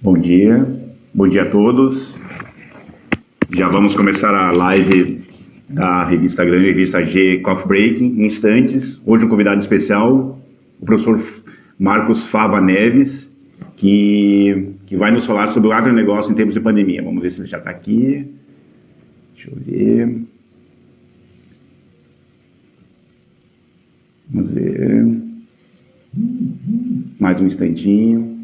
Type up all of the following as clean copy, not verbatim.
Bom dia a todos. Já vamos começar a live da revista Grande, revista G Coffee Break, em instantes. Hoje um convidado especial, o professor Marcos Fava Neves, que vai nos falar sobre o agronegócio em tempos de pandemia. Vamos ver se ele já está aqui. Deixa eu ver. Vamos ver. Mais um instantinho.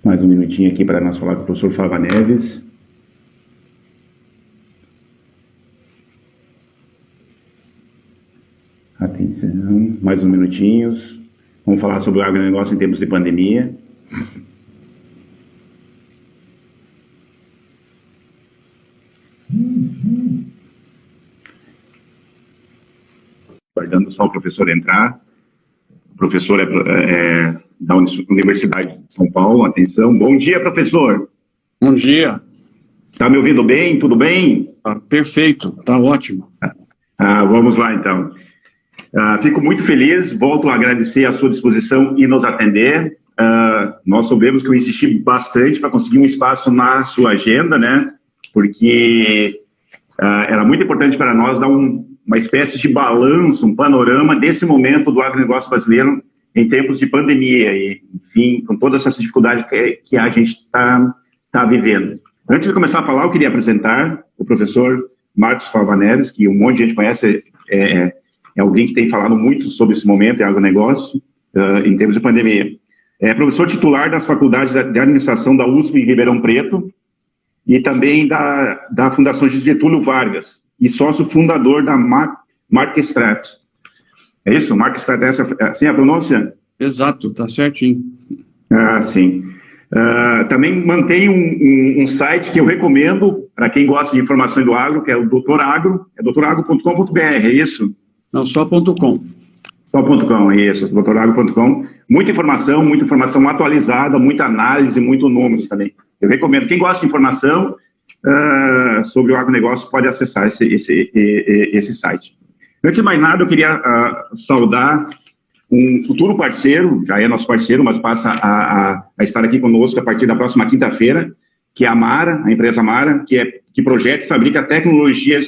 Mais um minutinho aqui para nós falar com o professor Fava Neves. Atenção, mais uns minutinhos. Vamos falar sobre o agronegócio em tempos de pandemia. Aguardando só o professor entrar. O professor é da Universidade de São Paulo. Atenção. Bom dia, professor. Bom dia. Está me ouvindo bem? Tudo bem? Perfeito, está ótimo. Vamos lá, então. Fico muito feliz, volto a agradecer a sua disposição e nos atender. Nós soubemos que eu insisti bastante para conseguir um espaço na sua agenda, né? Porque era muito importante para nós dar uma espécie de balanço, um panorama desse momento do agronegócio brasileiro em tempos de pandemia e, enfim, com todas essas dificuldades que a gente está vivendo. Antes de começar a falar, eu queria apresentar o professor Marcos Fava Neves, que um monte de gente conhece, é alguém que tem falado muito sobre esse momento em agronegócio em tempos de pandemia. É professor titular das faculdades de administração da USP em Ribeirão Preto e também da Fundação Getúlio Vargas e sócio fundador da Marquestrat. É isso? Marquestrat, essa assim a pronúncia? Exato, tá certinho. Sim. Também mantém um site que eu recomendo para quem gosta de informações do agro, que é o Doutor Agro, é doutoragro.com.br, é isso? Não, só .com. Só .com, é isso, doutoragro.com. Muita informação atualizada, muita análise, muito números também. Eu recomendo. Quem gosta de informação sobre o agronegócio pode acessar esse site. Antes de mais nada, eu queria saudar um futuro parceiro, já é nosso parceiro, mas passa a estar aqui conosco a partir da próxima quinta-feira, que é a Mara, a empresa Mara, que projeta e fabrica tecnologia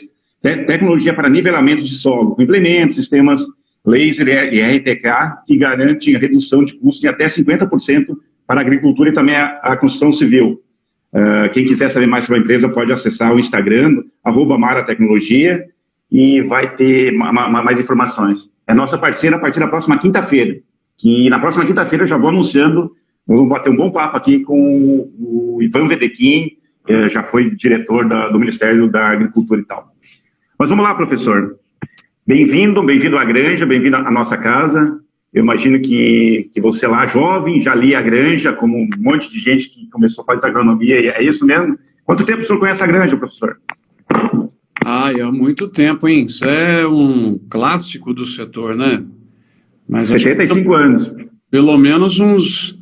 para nivelamento de solo, com implementos, sistemas laser e RTK, que garantem a redução de custos em até 50% para a agricultura e também a construção civil. Quem quiser saber mais sobre a empresa pode acessar o Instagram, @maratecnologia, e vai ter mais informações. É nossa parceira a partir da próxima quinta-feira, que na próxima quinta-feira eu já vou anunciando, vamos bater um bom papo aqui com o Ivan Vedequim, já foi diretor do Ministério da Agricultura e tal. Mas vamos lá, professor. Bem-vindo à Granja, bem-vindo à nossa casa. Eu imagino que você lá, jovem, já lia a Granja, como um monte de gente que começou a fazer agronomia, é isso mesmo? Quanto tempo o senhor conhece a Granja, professor? Há muito tempo, hein? Isso é um clássico do setor, né? Mas 75 anos. Pelo menos uns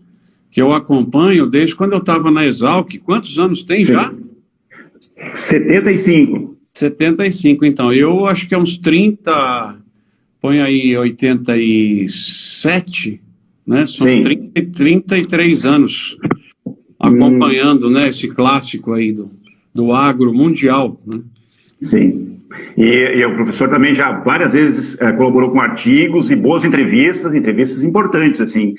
que eu acompanho desde quando eu estava na Exalc. Quantos anos tem já? 75. 75, então. Eu acho que é uns 30, põe aí 87, né? São 33 anos acompanhando, né, esse clássico aí do agro mundial, né? Sim. E o professor também já várias vezes colaborou com artigos e boas entrevistas importantes, assim.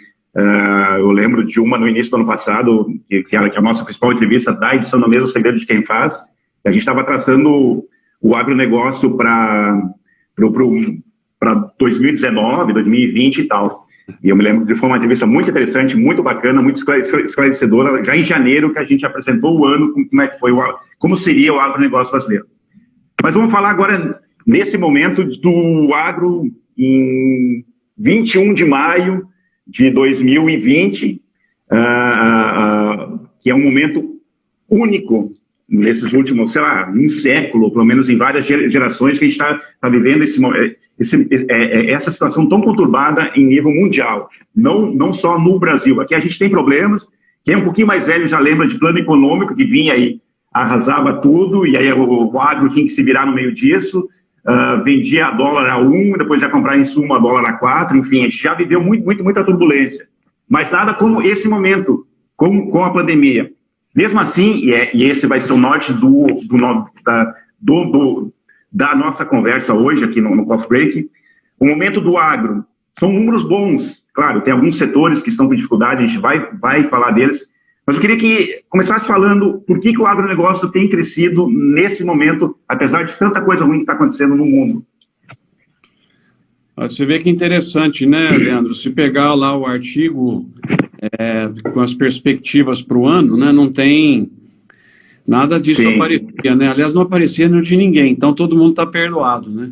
Eu lembro de uma no início do ano passado, que é a nossa principal entrevista da edição do mesmo Segredo de Quem Faz. A gente estava traçando o agronegócio para 2019, 2020 e tal. E eu me lembro que foi uma entrevista muito interessante, muito bacana, muito esclarecedora, já em janeiro que a gente apresentou o ano, como é que foi, como seria o agronegócio brasileiro. Mas vamos falar agora, nesse momento, do agro em 21 de maio de 2020, que é um momento único nesses últimos, sei lá, um século, pelo menos em várias gerações, que a gente está vivendo essa situação tão conturbada em nível mundial, não só no Brasil. Aqui a gente tem problemas, quem é um pouquinho mais velho já lembra de plano econômico, que vinha aí, arrasava tudo, e aí o agro tinha que se virar no meio disso. vendia a dólar a 1, depois ia comprar insumo a dólar a 4, enfim, a gente já viveu muita turbulência. Mas nada como esse momento, com a pandemia. Mesmo assim, e esse vai ser o norte da nossa conversa hoje aqui no Coffee Break, o momento do agro, são números bons, claro, tem alguns setores que estão com dificuldade, a gente vai falar deles, mas eu queria que começasse falando por que o agronegócio tem crescido nesse momento, apesar de tanta coisa ruim que está acontecendo no mundo. Você vê que interessante, né, Leandro? Se pegar lá o artigo com as perspectivas para o ano, né, não tem nada disso. Sim. Aparecia, né? Aliás, não aparecia no de ninguém, então todo mundo está perdoado, né?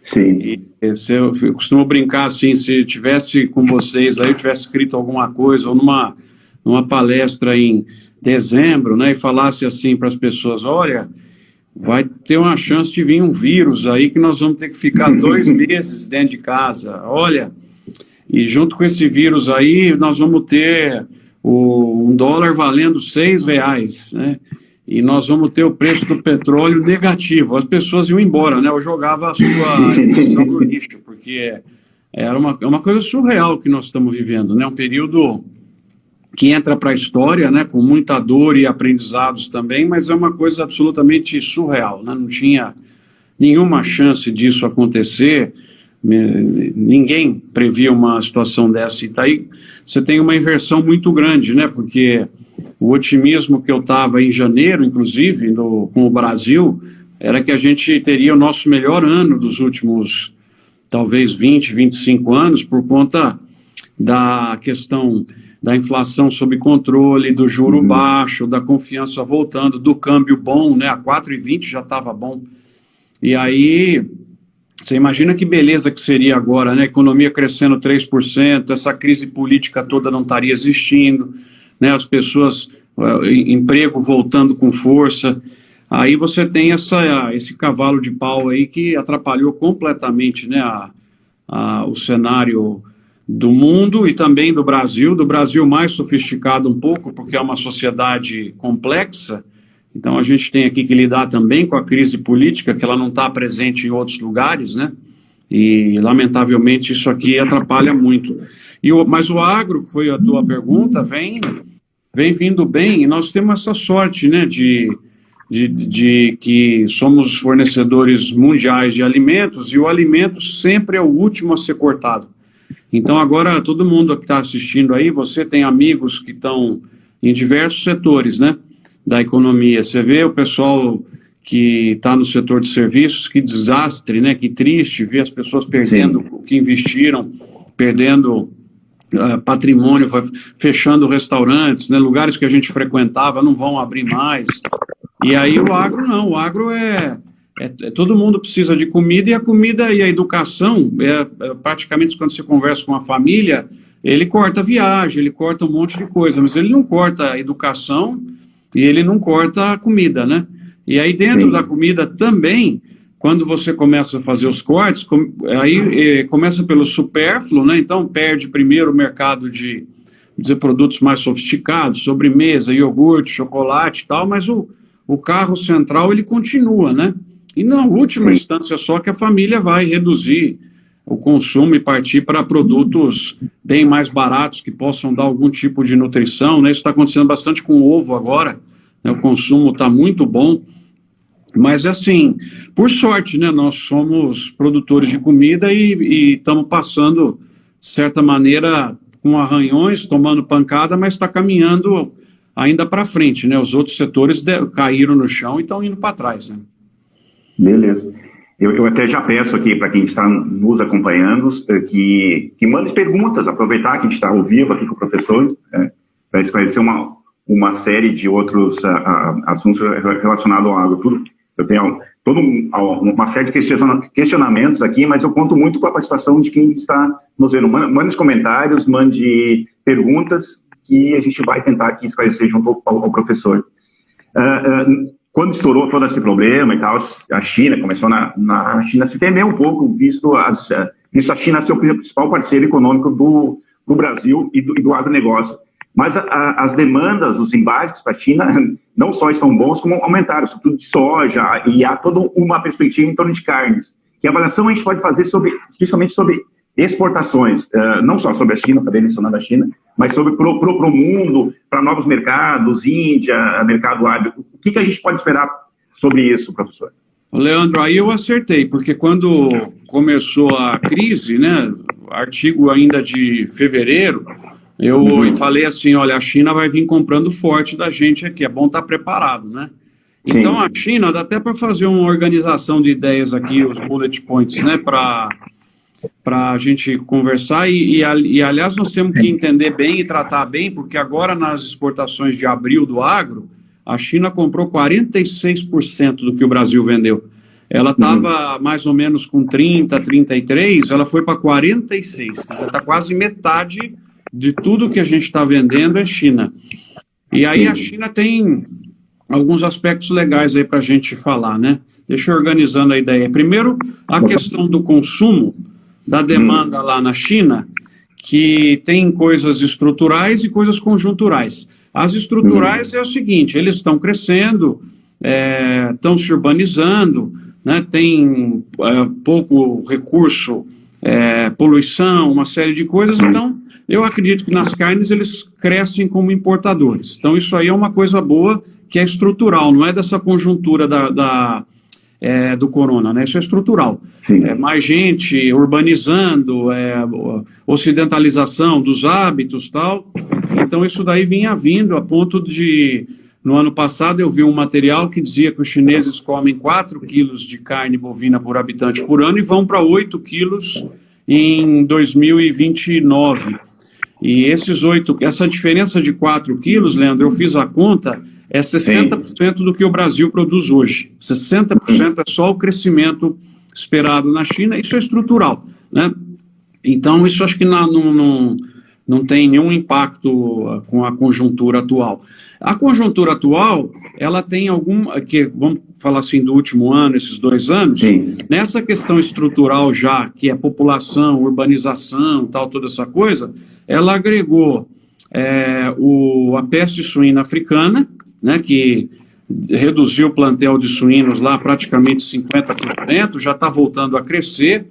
Sim. Eu costumo brincar assim, se tivesse com vocês aí, eu tivesse escrito alguma coisa, ou numa palestra em dezembro, né, e falasse assim para as pessoas, olha, vai ter uma chance de vir um vírus aí que nós vamos ter que ficar 2 meses dentro de casa, olha, e junto com esse vírus aí, nós vamos ter um dólar valendo R$6, né, e nós vamos ter o preço do petróleo negativo. As pessoas iam embora, né? Eu jogava a sua emissão no lixo, porque era uma coisa surreal que nós estamos vivendo, né? Um período que entra para a história, né? Com muita dor e aprendizados também, mas é uma coisa absolutamente surreal, né? Não tinha nenhuma chance disso acontecer, ninguém previa uma situação dessa, e daí você tem uma inversão muito grande, né? Porque o otimismo que eu estava em janeiro, inclusive, com o Brasil, era que a gente teria o nosso melhor ano dos últimos, talvez, 20, 25 anos, por conta da questão da inflação sob controle, do juro baixo, da confiança voltando, do câmbio bom, né? A 4,20 já estava bom. E aí, você imagina que beleza que seria agora, né? A economia crescendo 3%, essa crise política toda não estaria existindo, né, as pessoas, emprego voltando com força, aí você tem esse cavalo de pau aí que atrapalhou completamente, né, o cenário do mundo e também do Brasil mais sofisticado um pouco, porque é uma sociedade complexa, então a gente tem aqui que lidar também com a crise política, que ela não está presente em outros lugares, né, e lamentavelmente isso aqui atrapalha muito. Mas o agro, que foi a tua pergunta, vem vindo bem, e nós temos essa sorte, né, de que somos fornecedores mundiais de alimentos, e o alimento sempre é o último a ser cortado. Então agora todo mundo que está assistindo aí, você tem amigos que estão em diversos setores, né, da economia. Você vê o pessoal que está no setor de serviços, que desastre, né, que triste ver as pessoas perdendo o que investiram, perdendo patrimônio, fechando restaurantes, né, lugares que a gente frequentava não vão abrir mais. E aí o agro não, o agro todo mundo precisa de comida, e a comida e a educação, praticamente quando você conversa com a família, ele corta a viagem, ele corta um monte de coisa, mas ele não corta a educação e ele não corta a comida, né? E aí dentro da comida também, quando você começa a fazer os cortes, aí começa pelo supérfluo, né? Então perde primeiro o mercado de produtos mais sofisticados, sobremesa, iogurte, chocolate e tal, mas o carro central ele continua, né? E na última instância só que a família vai reduzir o consumo e partir para produtos bem mais baratos que possam dar algum tipo de nutrição, né? Isso está acontecendo bastante com o ovo agora, né? O consumo está muito bom. Mas, assim, por sorte, né, nós somos produtores de comida e estamos passando, de certa maneira, com arranhões, tomando pancada, mas está caminhando ainda para frente, né? Os outros setores caíram no chão e estão indo para trás, né? Beleza. Eu até já peço aqui para quem está nos acompanhando que mande perguntas, aproveitar que a gente está ao vivo aqui com o professor, para esclarecer uma série de outros assuntos relacionados ao agro, tudo. Eu tenho uma série de questionamentos aqui, mas eu conto muito com a participação de quem está nos vendo. Mande comentários, mande perguntas, que a gente vai tentar aqui esclarecer junto ao professor. Quando estourou todo esse problema e tal, a China começou na China se temer um pouco, visto a China ser o principal parceiro econômico do Brasil e do agronegócio. Mas as demandas, os embarques para a China não só estão bons, como aumentaram, sobretudo de soja, e há toda uma perspectiva em torno de carnes. Que avaliação a gente pode fazer especialmente sobre exportações, não só sobre a China, acabei mencionando a China, mas sobre pro mundo, para novos mercados, Índia, mercado árabe. O que a gente pode esperar sobre isso, professor? Leandro, aí eu acertei, porque quando começou a crise, né, artigo ainda de fevereiro, eu falei assim, olha, a China vai vir comprando forte da gente aqui, é bom estar preparado, né? Sim. Então a China, dá até para fazer uma organização de ideias aqui, os bullet points, né, para a gente conversar e, aliás, nós temos que entender bem e tratar bem, porque agora nas exportações de abril do agro, a China comprou 46% do que o Brasil vendeu. Ela estava mais ou menos com 30, 33, ela foi para 46, quer dizer, está quase metade de tudo que a gente está vendendo é China. E aí a China tem alguns aspectos legais aí para a gente falar, né? Deixa eu organizando a ideia. Primeiro, a questão do consumo, da demanda lá na China, que tem coisas estruturais e coisas conjunturais. As estruturais é o seguinte, eles estão crescendo, estão se urbanizando, né, tem pouco recurso, poluição, uma série de coisas, então eu acredito que nas carnes eles crescem como importadores. Então isso aí é uma coisa boa, que é estrutural, não é dessa conjuntura do corona, né? Isso é estrutural. Mais gente urbanizando, ocidentalização dos hábitos e tal. Então isso daí vinha vindo a ponto de, no ano passado eu vi um material que dizia que os chineses comem 4 quilos de carne bovina por habitante por ano e vão para 8 quilos em 2029. E essa diferença de 4 quilos, Leandro, eu fiz a conta, é 60% do que o Brasil produz hoje. 60% é só o crescimento esperado na China, isso é estrutural, né? Então, isso acho que não tem nenhum impacto com a conjuntura atual. A conjuntura atual, ela tem vamos falar assim, do último ano, esses 2 anos, nessa questão estrutural já, que é população, urbanização, tal, toda essa coisa, ela agregou a peste suína africana, né, que reduziu o plantel de suínos lá praticamente 50%, já está voltando a crescer,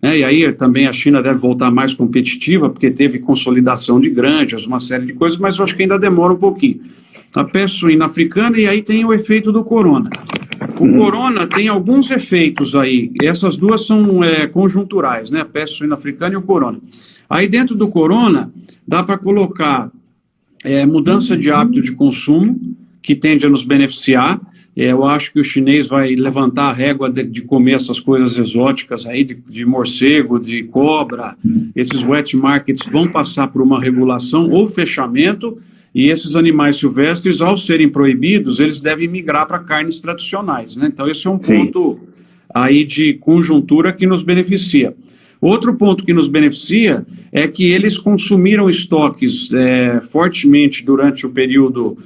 né, e aí também a China deve voltar mais competitiva, porque teve consolidação de granjas, uma série de coisas, mas eu acho que ainda demora um pouquinho. A peste suína africana, e aí tem o efeito do corona. O corona tem alguns efeitos aí, essas duas são conjunturais, né, a peste suína africana e o corona. Aí dentro do corona, dá para colocar mudança de hábito de consumo, que tende a nos beneficiar. Eu acho que o chinês vai levantar a régua de comer essas coisas exóticas aí, de morcego, de cobra. Esses wet markets vão passar por uma regulação ou fechamento, e esses animais silvestres, ao serem proibidos, eles devem migrar para carnes tradicionais, né? Então esse é um ponto aí de conjuntura que nos beneficia. Outro ponto que nos beneficia é que eles consumiram estoques fortemente durante o período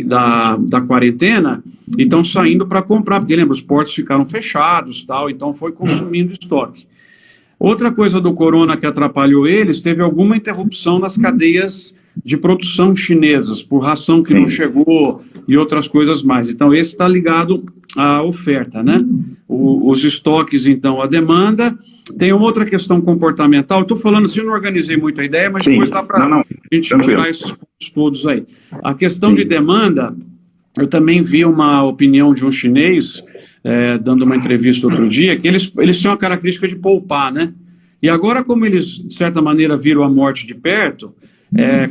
da quarentena e estão saindo para comprar, porque lembra, os portos ficaram fechados, tal, então foi consumindo estoque. Outra coisa do corona que atrapalhou eles, teve alguma interrupção nas cadeias de produção chinesas, por ração que não chegou e outras coisas mais. Então esse está ligado à oferta, né? Os estoques, então, a demanda. Tem uma outra questão comportamental, estou falando assim, eu não organizei muito a ideia, mas depois dá para a gente tirar esses pontos todos aí. A questão de demanda, eu também vi uma opinião de um chinês, dando uma entrevista outro dia, que eles têm uma característica de poupar, né? E agora, como eles, de certa maneira, viram a morte de perto,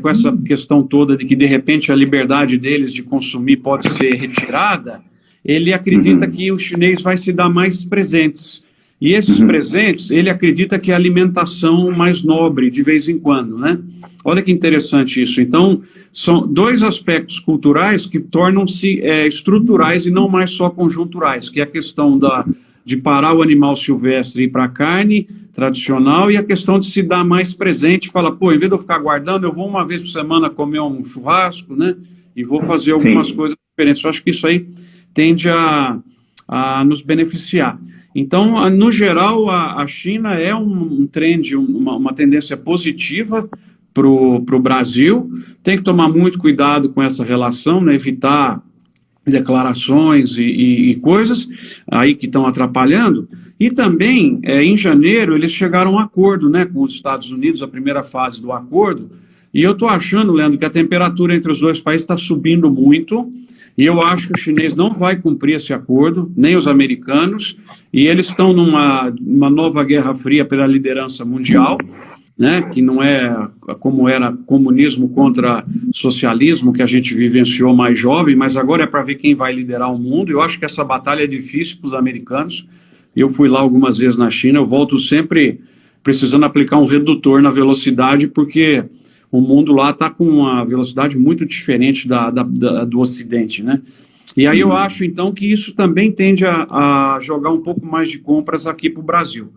com essa questão toda de que, de repente, a liberdade deles de consumir pode ser retirada, ele acredita que o chinês vai se dar mais presentes. E esses presentes, ele acredita que é a alimentação mais nobre, de vez em quando, né? Olha que interessante isso. Então, são 2 aspectos culturais que tornam-se estruturais e não mais só conjunturais, que é a questão de parar o animal silvestre e ir para a carne tradicional e a questão de se dar mais presente, fala, pô, em vez de eu ficar guardando, eu vou uma vez por semana comer um churrasco, né? E vou fazer algumas coisas diferentes. Eu acho que isso aí tende a nos beneficiar. Então, no geral, a China é um trend, uma tendência positiva para o Brasil. Tem que tomar muito cuidado com essa relação, né? Evitar declarações e coisas aí que estão atrapalhando. E também, em janeiro, eles chegaram a um acordo, né, com os Estados Unidos, a primeira fase do acordo, e eu estou achando, Leandro, que a temperatura entre os dois países está subindo muito, e eu acho que o chinês não vai cumprir esse acordo, nem os americanos, e eles estão numa nova guerra fria pela liderança mundial, né, que não é como era comunismo contra socialismo, que a gente vivenciou mais jovem, mas agora é para ver quem vai liderar o mundo. Eu acho que essa batalha é difícil para os americanos. Eu fui lá algumas vezes na China, eu volto sempre precisando aplicar um redutor na velocidade, porque o mundo lá está com uma velocidade muito diferente do Ocidente, né? E aí eu acho, então, que isso também tende a jogar um pouco mais de compras aqui para o Brasil.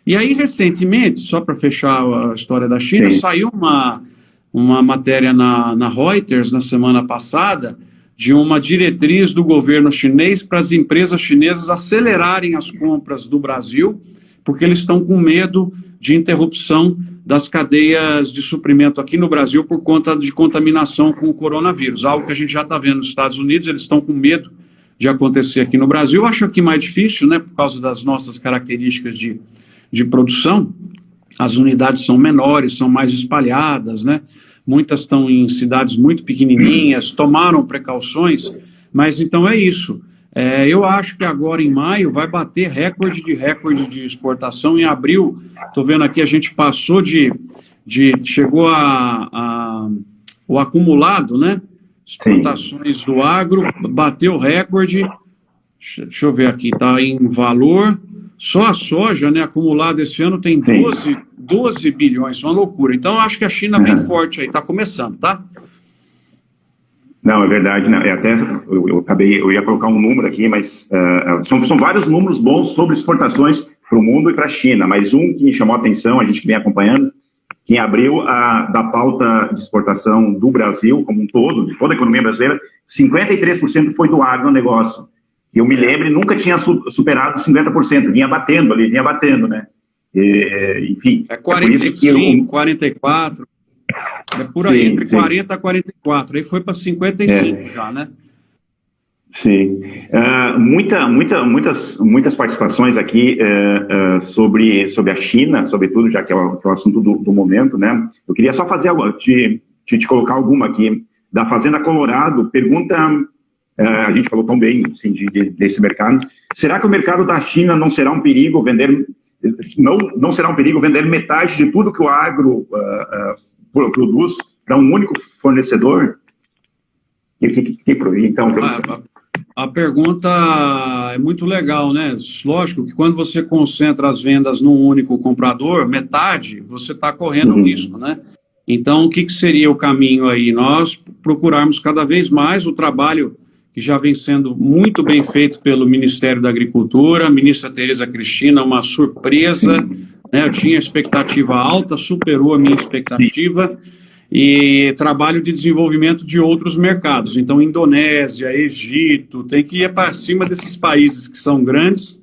E aí, recentemente, só para fechar a história da China, saiu uma matéria na Reuters, na semana passada, de uma diretriz do governo chinês para as empresas chinesas acelerarem as compras do Brasil, porque eles estão com medo de interrupção das cadeias de suprimento aqui no Brasil por conta de contaminação com o coronavírus, algo que a gente já está vendo nos Estados Unidos. Eles estão com medo de acontecer aqui no Brasil. Eu acho aqui mais difícil, né, por causa das nossas características de produção. As unidades são menores, são mais espalhadas, né? Muitas estão em cidades muito pequenininhas, tomaram precauções, mas então é isso. Eu acho que agora em maio vai bater recorde de exportação. Em abril, estou vendo aqui, a gente passou chegou o acumulado, né? Exportações do agro, bateu recorde. Deixa eu ver aqui, está em valor. Só a soja, né, acumulado esse ano tem 12 bilhões, uma loucura. Então, eu acho que a China vem forte aí, está começando, tá? Não, é verdade, né? Eu ia colocar um número aqui, mas são vários números bons sobre exportações para o mundo e para a China, mas um que me chamou a atenção, a gente que vem acompanhando, que em abril, da pauta de exportação do Brasil como um todo, de toda a economia brasileira, 53% foi do agronegócio. Que eu me lembro, nunca tinha superado 50%, vinha batendo, né? Enfim. 45, 44, é por aí, entre 40 a 44, aí foi para 55 já, né? Sim. Muitas participações aqui sobre a China, sobretudo, já que é o assunto do momento, né? Eu queria só fazer, te colocar alguma aqui. Da Fazenda Colorado, pergunta... a gente falou tão bem assim, desse mercado. Será que o mercado da China não será um perigo vender metade de tudo que o agro produz para um único fornecedor? Então, a pergunta é muito legal, né? Lógico que quando você concentra as vendas num único comprador, metade, você está correndo um risco, né? Então, o que seria o caminho aí? Nós procurarmos cada vez mais o trabalho que já vem sendo muito bem feito pelo Ministério da Agricultura, a ministra Tereza Cristina, uma surpresa, né? Eu tinha expectativa alta, superou a minha expectativa, e trabalho de desenvolvimento de outros mercados. Então, Indonésia, Egito, tem que ir para cima desses países que são grandes,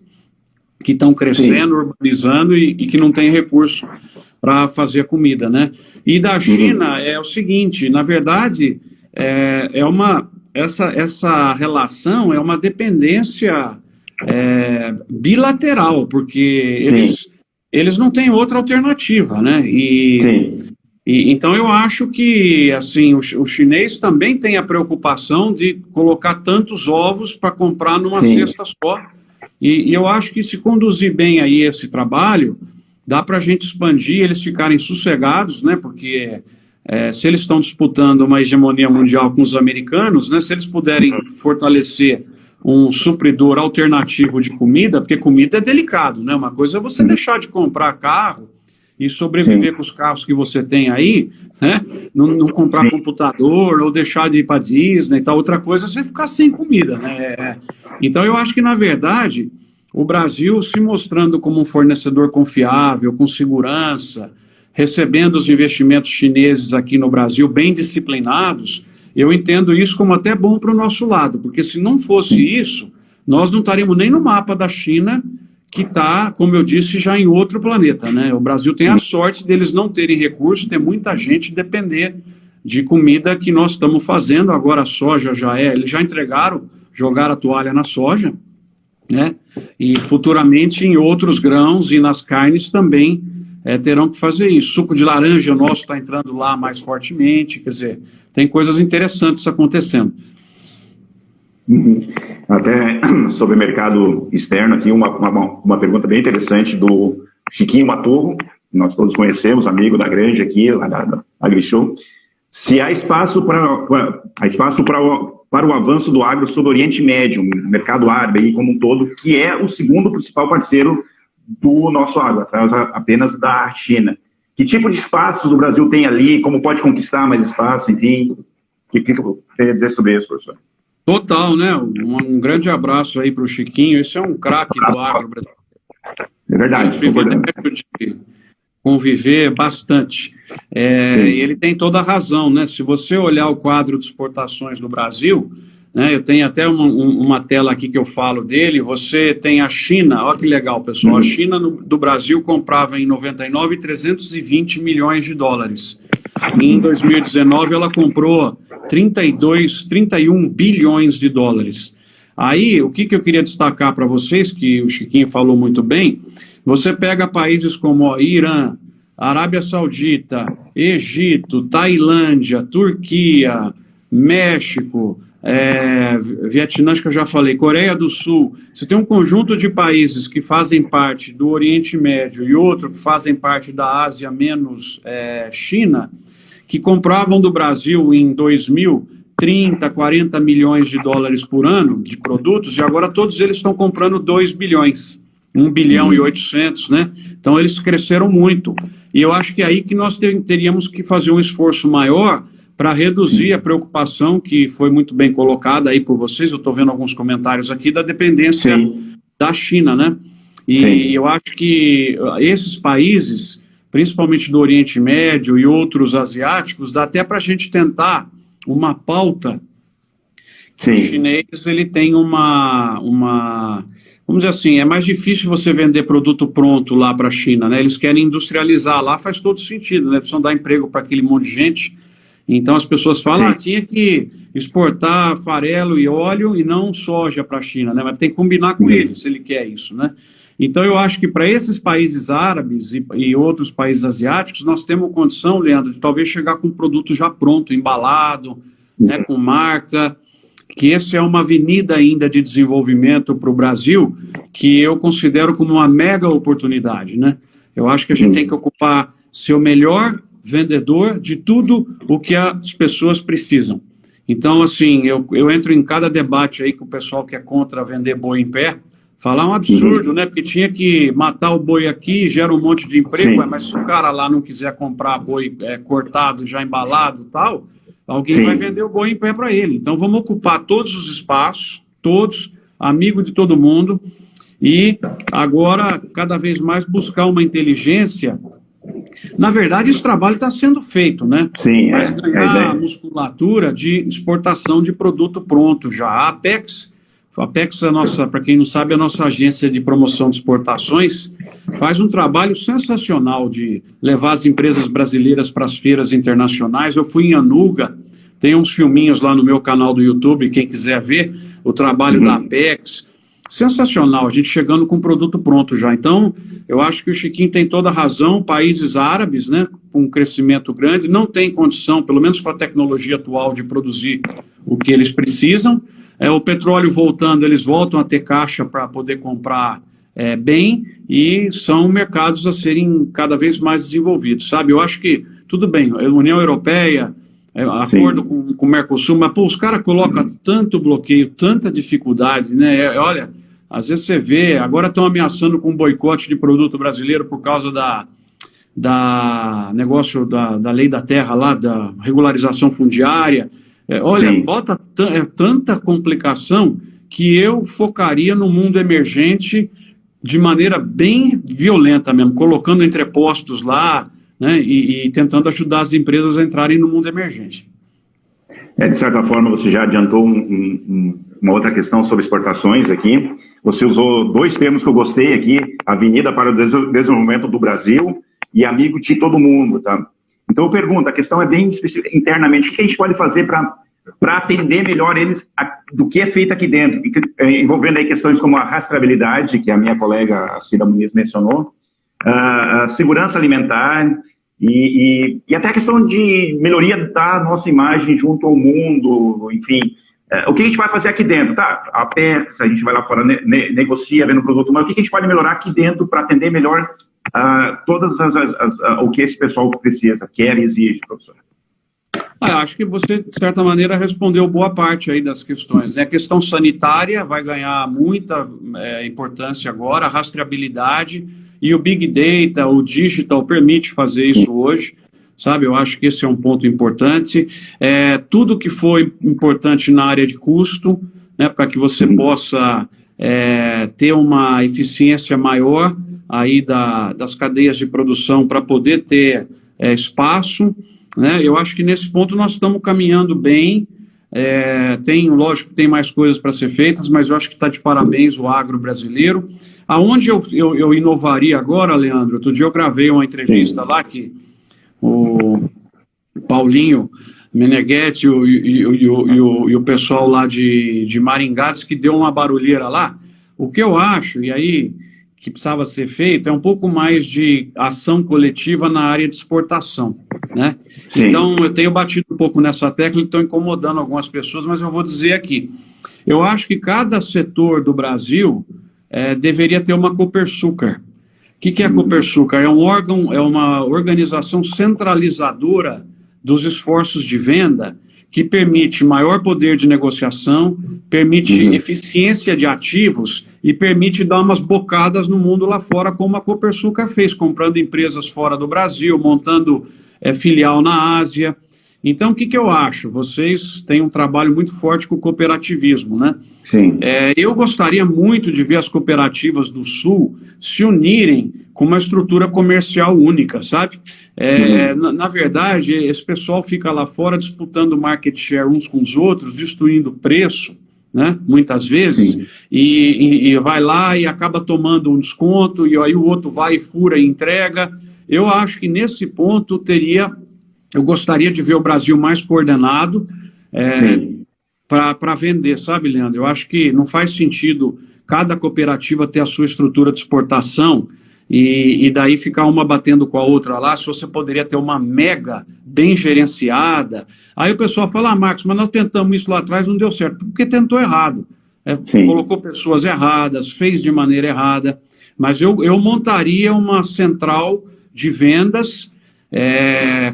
que estão crescendo, urbanizando e que não têm recurso para fazer comida, né? E da China é o seguinte, na verdade, essa relação é uma dependência bilateral, porque eles não têm outra alternativa, né? Então eu acho que assim, o chinês também tem a preocupação de colocar tantos ovos para comprar numa cesta só, e eu acho que se conduzir bem aí esse trabalho, dá para a gente expandir, eles ficarem sossegados, né? Porque se eles estão disputando uma hegemonia mundial com os americanos, né? Se eles puderem fortalecer um supridor alternativo de comida, porque comida é delicado, né? Uma coisa é você deixar de comprar carro e sobreviver com os carros que você tem aí, né? Não comprar computador ou deixar de ir para Disney e tal. Outra coisa é você ficar sem comida, né? Então eu acho que, na verdade, o Brasil se mostrando como um fornecedor confiável, com segurança, recebendo os investimentos chineses aqui no Brasil bem disciplinados, eu entendo isso como até bom para o nosso lado, porque se não fosse isso, nós não estaríamos nem no mapa da China, que está, como eu disse, já em outro planeta, né? O Brasil tem a sorte deles não terem recursos, tem muita gente depender de comida que nós estamos fazendo. Agora a soja eles já entregaram, jogaram a toalha na soja, né? E futuramente em outros grãos e nas carnes também terão que fazer isso. Suco de laranja nosso está entrando lá mais fortemente, quer dizer, tem coisas interessantes acontecendo. Até sobre o mercado externo aqui, uma pergunta bem interessante do Chiquinho Maturro, nós todos conhecemos, amigo da grande aqui, lá da AgriShow. Se há espaço para o avanço do agro sobre o Oriente Médio, o mercado árabe aí como um todo, que é o segundo principal parceiro do nosso agro, atrás apenas da China. Que tipo de espaços o Brasil tem ali, como pode conquistar mais espaço, enfim? O que eu queria dizer sobre isso, professor? Total, né? Um grande abraço aí para o Chiquinho, esse é um craque do agro brasileiro. É verdade. É um privilégio de conviver bastante. E ele tem toda a razão, né? Se você olhar o quadro de exportações do Brasil, né, eu tenho até uma tela aqui que eu falo dele, você tem a China, olha que legal, pessoal, a China do Brasil comprava em 99 320 milhões de dólares. Em 2019 ela comprou 31 bilhões de dólares. Aí, o que eu queria destacar para vocês, que o Chiquinho falou muito bem, você pega países como Irã, Arábia Saudita, Egito, Tailândia, Turquia, México, Vietnã, que eu já falei, Coreia do Sul. Você tem um conjunto de países que fazem parte do Oriente Médio e outro que fazem parte da Ásia, menos China, que compravam do Brasil em 2000 30, 40 milhões de dólares por ano de produtos, e agora todos eles estão comprando 2 bilhões, 1 bilhão e 800, né? Então eles cresceram muito. E eu acho que é aí que nós teríamos que fazer um esforço maior para reduzir a preocupação que foi muito bem colocada aí por vocês, eu estou vendo alguns comentários aqui, da dependência da China, né? E eu acho que esses países, principalmente do Oriente Médio e outros asiáticos, dá até para a gente tentar uma pauta que o chinês ele tem vamos dizer assim, é mais difícil você vender produto pronto lá para a China, né? Eles querem industrializar lá, faz todo sentido, né? Precisam dar emprego para aquele monte de gente. Então as pessoas falam, tinha que exportar farelo e óleo e não soja para a China, né? Mas tem que combinar com ele se ele quer isso, né? Então eu acho que para esses países árabes e outros países asiáticos, nós temos condição, Leandro, de talvez chegar com um produto já pronto, embalado, né, com marca, que essa é uma avenida ainda de desenvolvimento para o Brasil, que eu considero como uma mega oportunidade, né? Eu acho que a gente tem que ser o melhor vendedor de tudo o que as pessoas precisam. Então, assim, eu entro em cada debate aí com o pessoal que é contra vender boi em pé, falar um absurdo, né? Porque tinha que matar o boi aqui, gera um monte de emprego, mas se o cara lá não quiser comprar boi cortado, já embalado e tal, alguém vai vender o boi em pé para ele. Então vamos ocupar todos os espaços, todos, amigo de todo mundo, e agora cada vez mais buscar uma inteligência. Na verdade, esse trabalho está sendo feito, né? Mas ganhar a musculatura de exportação de produto pronto já. A Apex, para quem não sabe, é a nossa agência de promoção de exportações, faz um trabalho sensacional de levar as empresas brasileiras para as feiras internacionais. Eu fui em Anuga, tem uns filminhos lá no meu canal do YouTube, quem quiser ver, o trabalho da Apex. Sensacional, a gente chegando com o produto pronto já. Então, eu acho que o Chiquinho tem toda a razão, países árabes, né, com um crescimento grande, não tem condição, pelo menos com a tecnologia atual, de produzir o que eles precisam. O petróleo voltando, eles voltam a ter caixa para poder comprar bem, e são mercados a serem cada vez mais desenvolvidos, sabe? Eu acho que, tudo bem, a União Europeia, acordo com o Mercosul, mas os caras colocam tanto bloqueio, tanta dificuldade, né? Olha, às vezes você vê, agora estão ameaçando com um boicote de produto brasileiro por causa da negócio da lei da terra lá, da regularização fundiária. Olha, bota tanta complicação que eu focaria no mundo emergente de maneira bem violenta mesmo, colocando entrepostos lá, né, e tentando ajudar as empresas a entrarem no mundo emergente. De certa forma, você já adiantou uma outra questão sobre exportações aqui. Você usou dois termos que eu gostei aqui, avenida para o desenvolvimento do Brasil e amigo de todo mundo, tá? Então eu pergunto, a questão é bem específica internamente, o que a gente pode fazer para para atender melhor eles do que é feito aqui dentro, envolvendo aí questões como a rastreabilidade, que a minha colega Cida Muniz mencionou, a segurança alimentar e até a questão de melhoria da nossa imagem junto ao mundo, enfim. O que a gente vai fazer aqui dentro? Tá, a peça, a gente vai lá fora, negocia, vendo o produto, mas o que a gente pode melhorar aqui dentro para atender melhor todas o que esse pessoal precisa, quer e exige, professor? Acho que você, de certa maneira, respondeu boa parte aí das questões, né? A questão sanitária vai ganhar muita importância agora, a rastreabilidade e o Big Data, o Digital permite fazer isso hoje, sabe? Eu acho que esse é um ponto importante. Tudo que foi importante na área de custo, né, para que você possa ter uma eficiência maior aí das cadeias de produção para poder ter espaço, né? Eu acho que nesse ponto nós estamos caminhando bem. Lógico que tem mais coisas para ser feitas, mas eu acho que está de parabéns o agro brasileiro. Aonde eu inovaria agora, Leandro, outro dia eu gravei uma entrevista lá que o Paulinho Meneghetti e o pessoal lá de Maringá que deu uma barulheira lá. O que eu acho, e aí que precisava ser feito, é um pouco mais de ação coletiva na área de exportação, né? Sim. Então, eu tenho batido um pouco nessa tecla e estou incomodando algumas pessoas, mas eu vou dizer aqui, eu acho que cada setor do Brasil deveria ter uma Copersucar. O que é a Copersucar? É um órgão, é uma organização centralizadora dos esforços de venda que permite maior poder de negociação, permite eficiência de ativos e permite dar umas bocadas no mundo lá fora, como a Copersucar fez, comprando empresas fora do Brasil, montando filial na Ásia. Então, o que eu acho? Vocês têm um trabalho muito forte com o cooperativismo, né? Sim. Eu gostaria muito de ver as cooperativas do Sul se unirem com uma estrutura comercial única, sabe? Na verdade, esse pessoal fica lá fora disputando market share uns com os outros, destruindo preço, né? Muitas vezes, e vai lá e acaba tomando um desconto, e aí o outro vai e fura e entrega. Eu acho que nesse ponto eu gostaria de ver o Brasil mais coordenado para vender, sabe, Leandro? Eu acho que não faz sentido cada cooperativa ter a sua estrutura de exportação e daí ficar uma batendo com a outra lá, se você poderia ter uma mega bem gerenciada. Aí o pessoal fala, Marcos, mas nós tentamos isso lá atrás, não deu certo, porque tentou errado. Colocou pessoas erradas, fez de maneira errada, mas eu montaria uma central de vendas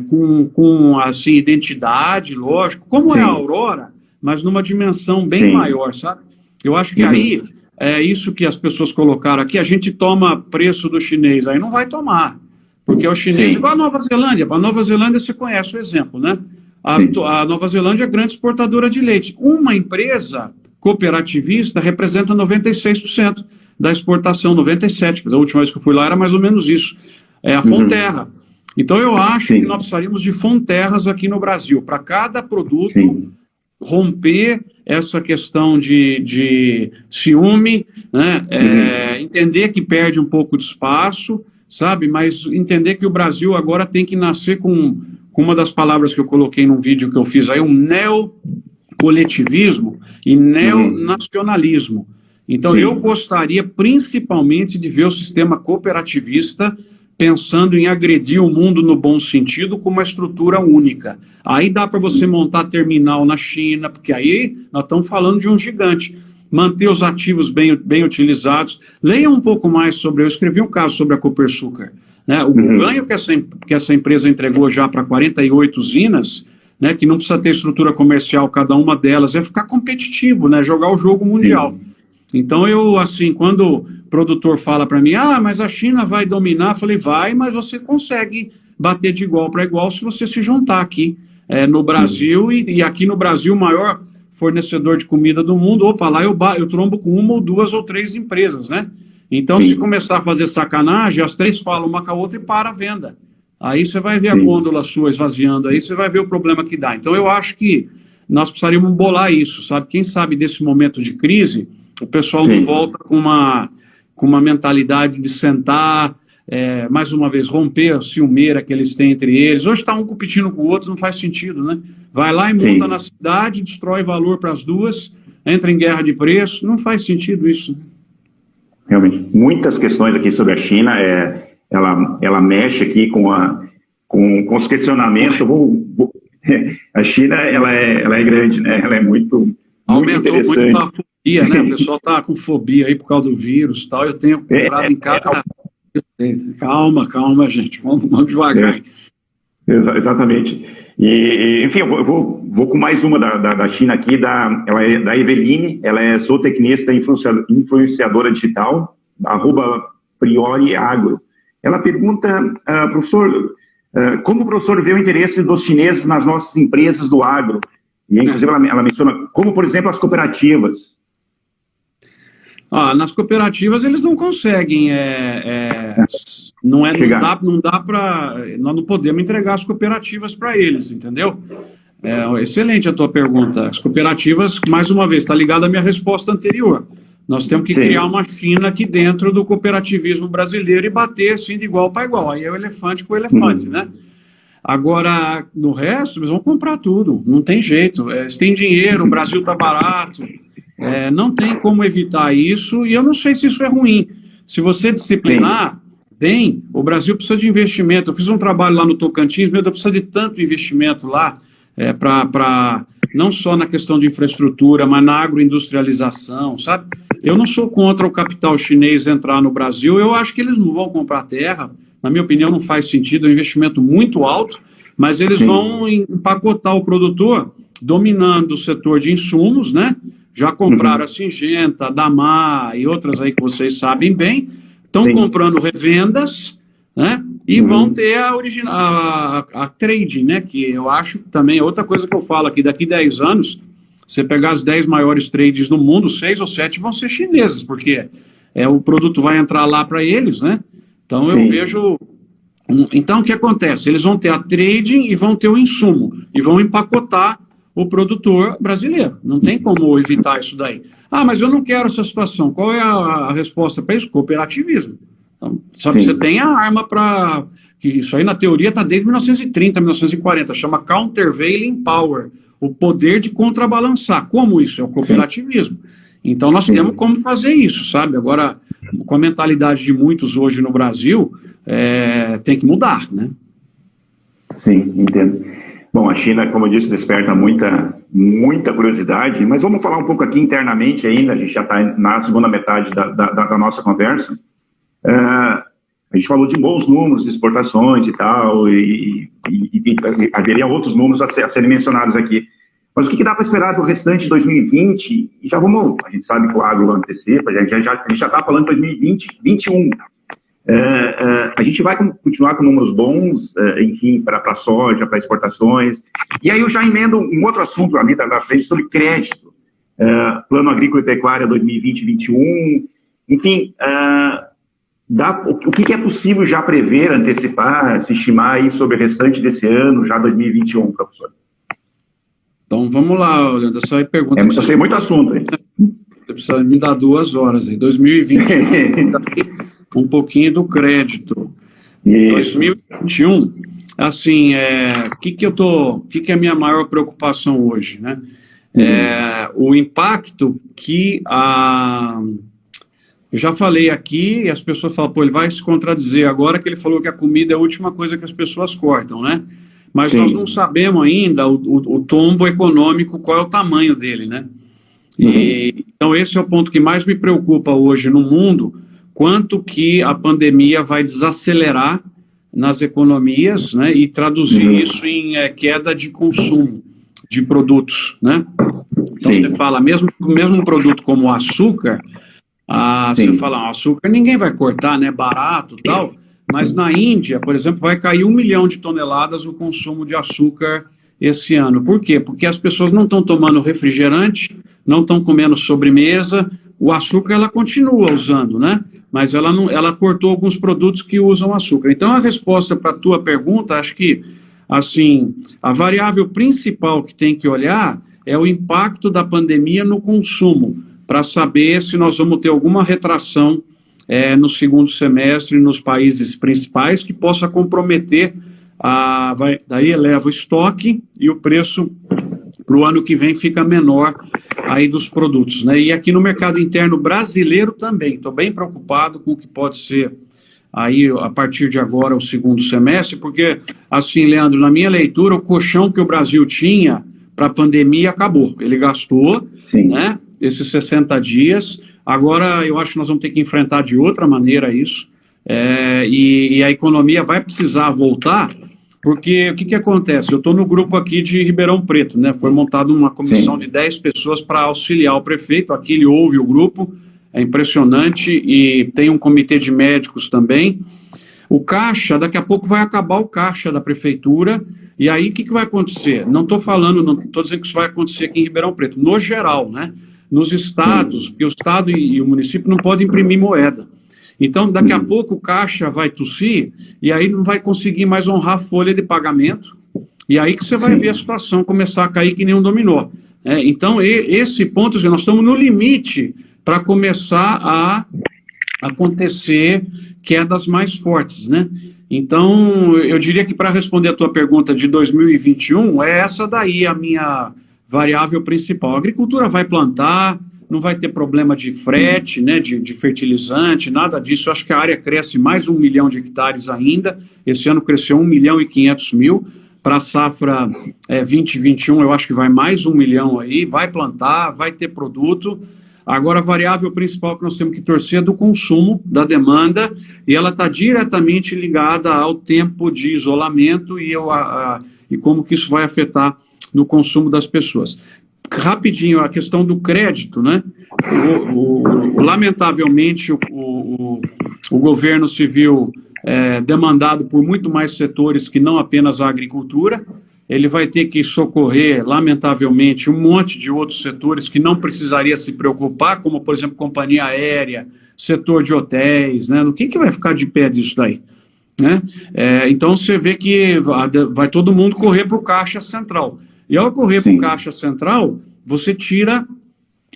com assim, identidade, lógico, como é a Aurora, mas numa dimensão bem maior, sabe? Eu acho que aí, isso que as pessoas colocaram aqui, a gente toma preço do chinês, aí não vai tomar, porque o chinês, igual a Nova Zelândia, para a Nova Zelândia você conhece o exemplo, né? A Nova Zelândia é grande exportadora de leite. Uma empresa cooperativista representa 96% da exportação, 97%, a última vez que eu fui lá era mais ou menos isso. É a Fonterra. Então, eu acho que nós precisaríamos de Fonterras aqui no Brasil, para cada produto romper essa questão de ciúme, né? Entender que perde um pouco de espaço, sabe? Mas entender que o Brasil agora tem que nascer com uma das palavras que eu coloquei num vídeo que eu fiz aí, um neocoletivismo e neonacionalismo. Então, eu gostaria principalmente de ver o sistema cooperativista pensando em agredir o mundo no bom sentido com uma estrutura única. Aí dá para você montar terminal na China, porque aí nós estamos falando de um gigante. Manter os ativos bem utilizados. Leia um pouco mais sobre... Eu escrevi um caso sobre a Copersucar, né? O ganho que essa empresa entregou já para 48 usinas, né, que não precisa ter estrutura comercial, cada uma delas, é ficar competitivo, né, jogar o jogo mundial. Então, eu, assim, quando o produtor fala para mim, mas a China vai dominar, eu falei, vai, mas você consegue bater de igual para igual se você se juntar aqui no Brasil, e aqui no Brasil o maior fornecedor de comida do mundo, lá eu trombo com uma ou duas ou três empresas, né? Então, se começar a fazer sacanagem, as três falam uma com a outra e para a venda. Aí você vai ver a gôndola sua esvaziando, aí você vai ver o problema que dá. Então, eu acho que nós precisaríamos bolar isso, sabe? Quem sabe desse momento de crise, o pessoal não volta com uma mentalidade de sentar, mais uma vez, romper a ciumeira que eles têm entre eles. Hoje está um competindo com o outro, não faz sentido, né? Vai lá e monta na cidade, destrói valor para as duas, entra em guerra de preço, não faz sentido isso. Realmente, muitas questões aqui sobre a China, ela mexe aqui com os questionamentos. A China, ela é grande, né? Ela é muito interessante. Muito a fobia, né? O pessoal está com fobia aí por causa do vírus e tal. Eu tenho comprado em cada... Calma, gente, vamos devagar. Exatamente. E, enfim, eu vou com mais uma da China aqui, ela é da Eveline, ela é zootecnista influenciadora digital, @prioriagro. Ela pergunta, professor, como o professor vê o interesse dos chineses nas nossas empresas do agro? E, inclusive, ela menciona, como, por exemplo, as cooperativas. Nas cooperativas eles não conseguem, não dá para, nós não podemos entregar as cooperativas para eles, entendeu? Excelente a tua pergunta. As cooperativas, mais uma vez, está ligada à minha resposta anterior. Nós temos que criar uma China aqui dentro do cooperativismo brasileiro e bater assim de igual para igual. Aí é o elefante com o elefante, né? Agora, no resto, eles vão comprar tudo, não tem jeito. Eles têm dinheiro, o Brasil está barato. Não tem como evitar isso, e eu não sei se isso é ruim. Se você disciplinar bem, o Brasil precisa de investimento. Eu fiz um trabalho lá no Tocantins, meu Deus, precisa de tanto investimento lá, não só na questão de infraestrutura, mas na agroindustrialização, sabe? Eu não sou contra o capital chinês entrar no Brasil, eu acho que eles não vão comprar terra, na minha opinião não faz sentido, é um investimento muito alto, mas eles vão empacotar o produtor, dominando o setor de insumos, né? Já compraram a Syngenta, a Damar e outras aí que vocês sabem bem, estão comprando revendas, né? E vão ter a trading, né? Que eu acho que também é outra coisa que eu falo aqui, daqui 10 anos, você pegar as 10 maiores trades do mundo, 6 ou 7 vão ser chinesas, porque o produto vai entrar lá para eles, né? Então eu vejo... Então o que acontece? Eles vão ter a trading e vão ter o insumo, e vão empacotar o produtor brasileiro. Não tem como evitar isso daí. Mas eu não quero essa situação. Qual é a resposta para isso? Cooperativismo. Então, você tem a arma para... Isso aí, na teoria, está desde 1930, 1940. Chama Countervailing Power. O poder de contrabalançar. Como isso? É o cooperativismo. Então, nós temos como fazer isso, sabe? Agora, com a mentalidade de muitos hoje no Brasil, tem que mudar, né? Sim, entendo. Bom, a China, como eu disse, desperta muita curiosidade, mas vamos falar um pouco aqui internamente ainda, a gente já está na segunda metade da nossa conversa. A gente falou de bons números de exportações e tal, e haveria outros números a serem mencionados aqui. Mas o que dá para esperar para o restante de 2020? E já vamos, a gente sabe que o agro antecipa, a gente já está falando de 2020, 2021. A gente vai continuar com números bons, enfim, para a soja, para exportações. E aí eu já emendo um outro assunto ali da frente sobre crédito. Plano Agrícola e Pecuária 2020-2021. Enfim, o que é possível já prever, antecipar, se estimar aí sobre o restante desse ano, já 2021, professor? Então vamos lá, Leandro, essa aí pergunta... Eu sei muito assunto, hein? Você precisa me dar 2 horas aí. 2021... um pouquinho do crédito. Isso. 2021, assim, o que é a minha maior preocupação hoje, né? O impacto que eu já falei aqui, e as pessoas falam, ele vai se contradizer agora que ele falou que a comida é a última coisa que as pessoas cortam, né? Mas nós não sabemos ainda o tombo econômico, qual é o tamanho dele, né? Então esse é o ponto que mais me preocupa hoje no mundo, quanto que a pandemia vai desacelerar nas economias, né, e traduzir isso em queda de consumo de produtos, né? Então você fala, mesmo um produto como o açúcar, você fala, açúcar ninguém vai cortar, né, barato e tal, mas na Índia, por exemplo, vai cair 1 milhão de toneladas o consumo de açúcar esse ano. Por quê? Porque as pessoas não estão tomando refrigerante, não estão comendo sobremesa, o açúcar ela continua usando, né? Mas ela cortou alguns produtos que usam açúcar. Então, a resposta para a tua pergunta, acho que, assim, a variável principal que tem que olhar é o impacto da pandemia no consumo, para saber se nós vamos ter alguma retração no segundo semestre nos países principais, que possa comprometer, daí eleva o estoque e o preço para o ano que vem fica menor aí dos produtos, né? E aqui no mercado interno brasileiro também, estou bem preocupado com o que pode ser aí a partir de agora o segundo semestre, porque assim, Leandro, na minha leitura, o colchão que o Brasil tinha para a pandemia acabou, ele gastou, né, esses 60 dias, agora eu acho que nós vamos ter que enfrentar de outra maneira isso, e a economia vai precisar voltar. Porque o que acontece? Eu estou no grupo aqui de Ribeirão Preto, né? Foi montada uma comissão de 10 pessoas para auxiliar o prefeito. Aqui ele ouve o grupo, é impressionante, e tem um comitê de médicos também. O caixa, daqui a pouco vai acabar o caixa da prefeitura, e aí o que vai acontecer? Não estou dizendo que isso vai acontecer aqui em Ribeirão Preto, no geral, né? Nos estados, porque o estado e o município não podem imprimir moeda. Então, daqui a pouco o caixa vai tossir e aí não vai conseguir mais honrar a folha de pagamento, e aí que você vai ver a situação começar a cair que nem um dominó. Então, esse ponto, nós estamos no limite para começar a acontecer quedas mais fortes, né? Então, eu diria que para responder a tua pergunta de 2021, é essa daí a minha variável principal. A agricultura vai plantar, não vai ter problema de frete, né, de fertilizante, nada disso. Eu acho que a área cresce mais 1 milhão de hectares ainda. Esse ano cresceu 1.500.000. Para a safra 2021, eu acho que vai mais 1 milhão aí. Vai plantar, vai ter produto. Agora, a variável principal que nós temos que torcer é do consumo, da demanda, e ela está diretamente ligada ao tempo de isolamento e como que isso vai afetar no consumo das pessoas. Rapidinho, a questão do crédito, né? Lamentavelmente, o governo se viu demandado por muito mais setores que não apenas a agricultura. Ele vai ter que socorrer, lamentavelmente, um monte de outros setores que não precisaria se preocupar, como, por exemplo, companhia aérea, setor de hotéis, né? O que vai ficar de pé disso daí? Né? Então, você vê que vai todo mundo correr para o Caixa Central. E ao correr para o Caixa Central, você tira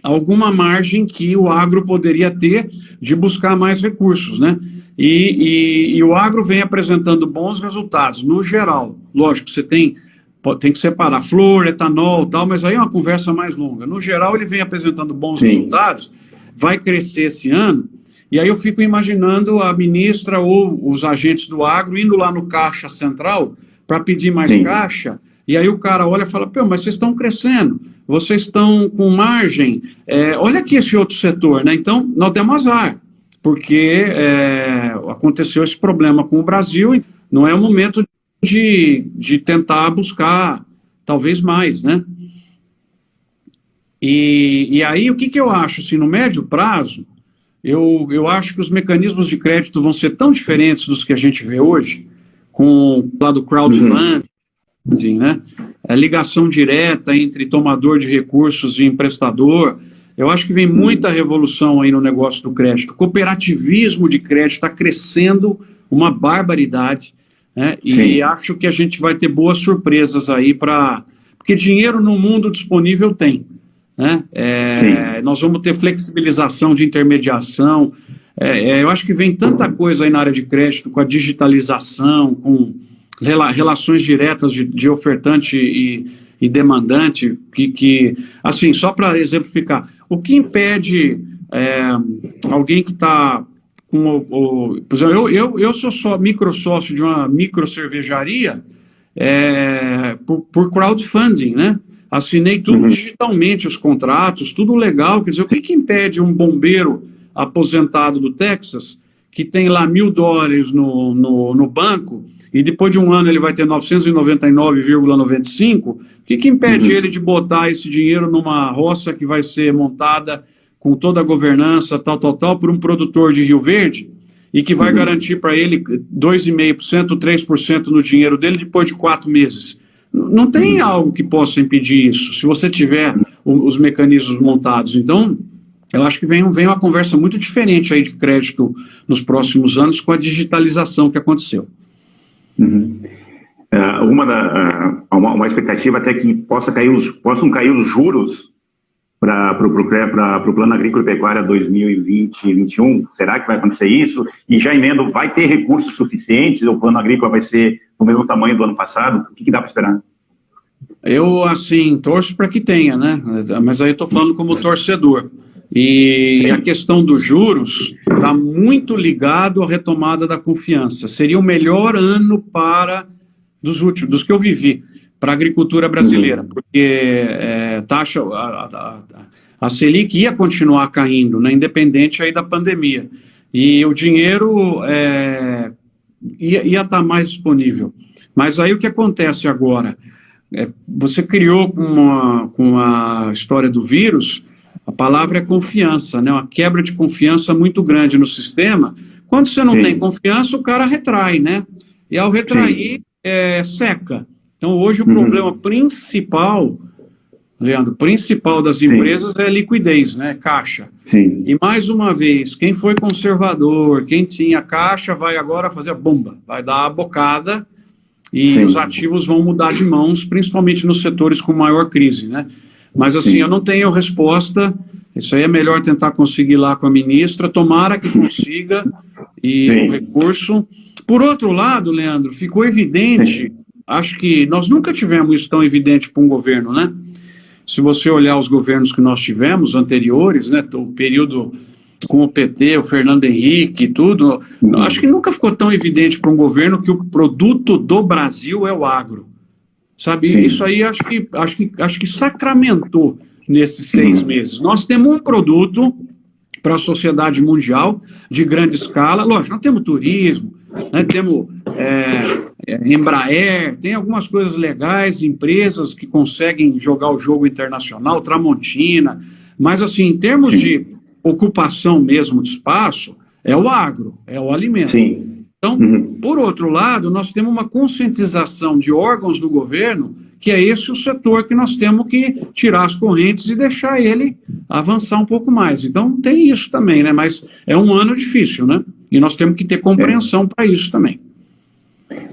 alguma margem que o agro poderia ter de buscar mais recursos, né? E o agro vem apresentando bons resultados, no geral. Lógico, você tem que separar flor, etanol e tal, mas aí é uma conversa mais longa. No geral, ele vem apresentando bons resultados, vai crescer esse ano, e aí eu fico imaginando a ministra ou os agentes do agro indo lá no Caixa Central para pedir mais caixa. E aí o cara olha e fala, mas vocês estão crescendo, vocês estão com margem, olha aqui esse outro setor, né? Então, nós demos azar, porque aconteceu esse problema com o Brasil, e não é o momento de tentar buscar talvez mais, né? E aí o que eu acho, assim, no médio prazo, eu acho que os mecanismos de crédito vão ser tão diferentes dos que a gente vê hoje, com o lado crowdfunding, né? Ligação direta entre tomador de recursos e emprestador. Eu acho que vem muita revolução aí no negócio do crédito. O cooperativismo de crédito está crescendo uma barbaridade, né? E acho que a gente vai ter boas surpresas aí porque dinheiro no mundo disponível tem, né? Nós vamos ter flexibilização de intermediação. Eu acho que vem tanta coisa aí na área de crédito, com a digitalização, com relações diretas de ofertante e demandante, que assim, só para exemplificar, o que impede alguém que está com por exemplo, eu sou só micro-sócio de uma micro-cervejaria por crowdfunding, né? Assinei tudo digitalmente, os contratos, tudo legal. Quer dizer, o que impede um bombeiro aposentado do Texas, que tem lá $1.000 no banco, e depois de um ano ele vai ter 999,95, o que impede ele de botar esse dinheiro numa roça que vai ser montada com toda a governança, tal, por um produtor de Rio Verde, e que vai garantir para ele 2,5%, 3% no dinheiro dele depois de 4 meses? Não tem algo que possa impedir isso, se você tiver os mecanismos montados. Então, eu acho que vem uma conversa muito diferente aí de crédito nos próximos anos com a digitalização que aconteceu. Uma expectativa até que possam cair os juros para o Plano Agrícola e Pecuária 2020-2021? Será que vai acontecer isso? E já emendo, vai ter recursos suficientes? O Plano Agrícola vai ser do mesmo tamanho do ano passado? O que dá para esperar? Eu, assim, torço para que tenha, né? Mas aí eu estou falando como torcedor. E a questão dos juros está muito ligado à retomada da confiança. Seria o melhor ano dos que eu vivi, para a agricultura brasileira, porque a Selic ia continuar caindo, né, independente aí da pandemia. E o dinheiro ia estar mais disponível. Mas aí o que acontece agora? Você criou com a história do vírus, a palavra é confiança, né? Uma quebra de confiança muito grande no sistema. Quando você não tem confiança, o cara retrai, né? E ao retrair, seca. Então, hoje o problema principal, Leandro, das empresas é liquidez, né? Caixa. Sim. E mais uma vez, quem foi conservador, quem tinha caixa, vai agora fazer a bomba, vai dar a bocada e os ativos vão mudar de mãos, principalmente nos setores com maior crise, né? Mas assim, eu não tenho resposta, isso aí é melhor tentar conseguir lá com a ministra, tomara que consiga, e o recurso. Por outro lado, Leandro, ficou evidente, acho que nós nunca tivemos isso tão evidente para um governo, né? Se você olhar os governos que nós tivemos anteriores, né, o período com o PT, o Fernando Henrique e tudo, acho que nunca ficou tão evidente para um governo que o produto do Brasil é o agro. Sabe, isso aí acho que sacramentou nesses 6 meses. Nós temos um produto para a sociedade mundial de grande escala. Lógico, nós temos turismo, né, temos Embraer, tem algumas coisas legais, empresas que conseguem jogar o jogo internacional, Tramontina, mas assim, em termos de ocupação mesmo de espaço, é o agro, é o alimento. Sim. Então, por outro lado, nós temos uma conscientização de órgãos do governo que é esse o setor que nós temos que tirar as correntes e deixar ele avançar um pouco mais. Então, tem isso também, né? Mas é um ano difícil, né? E nós temos que ter compreensão para isso também.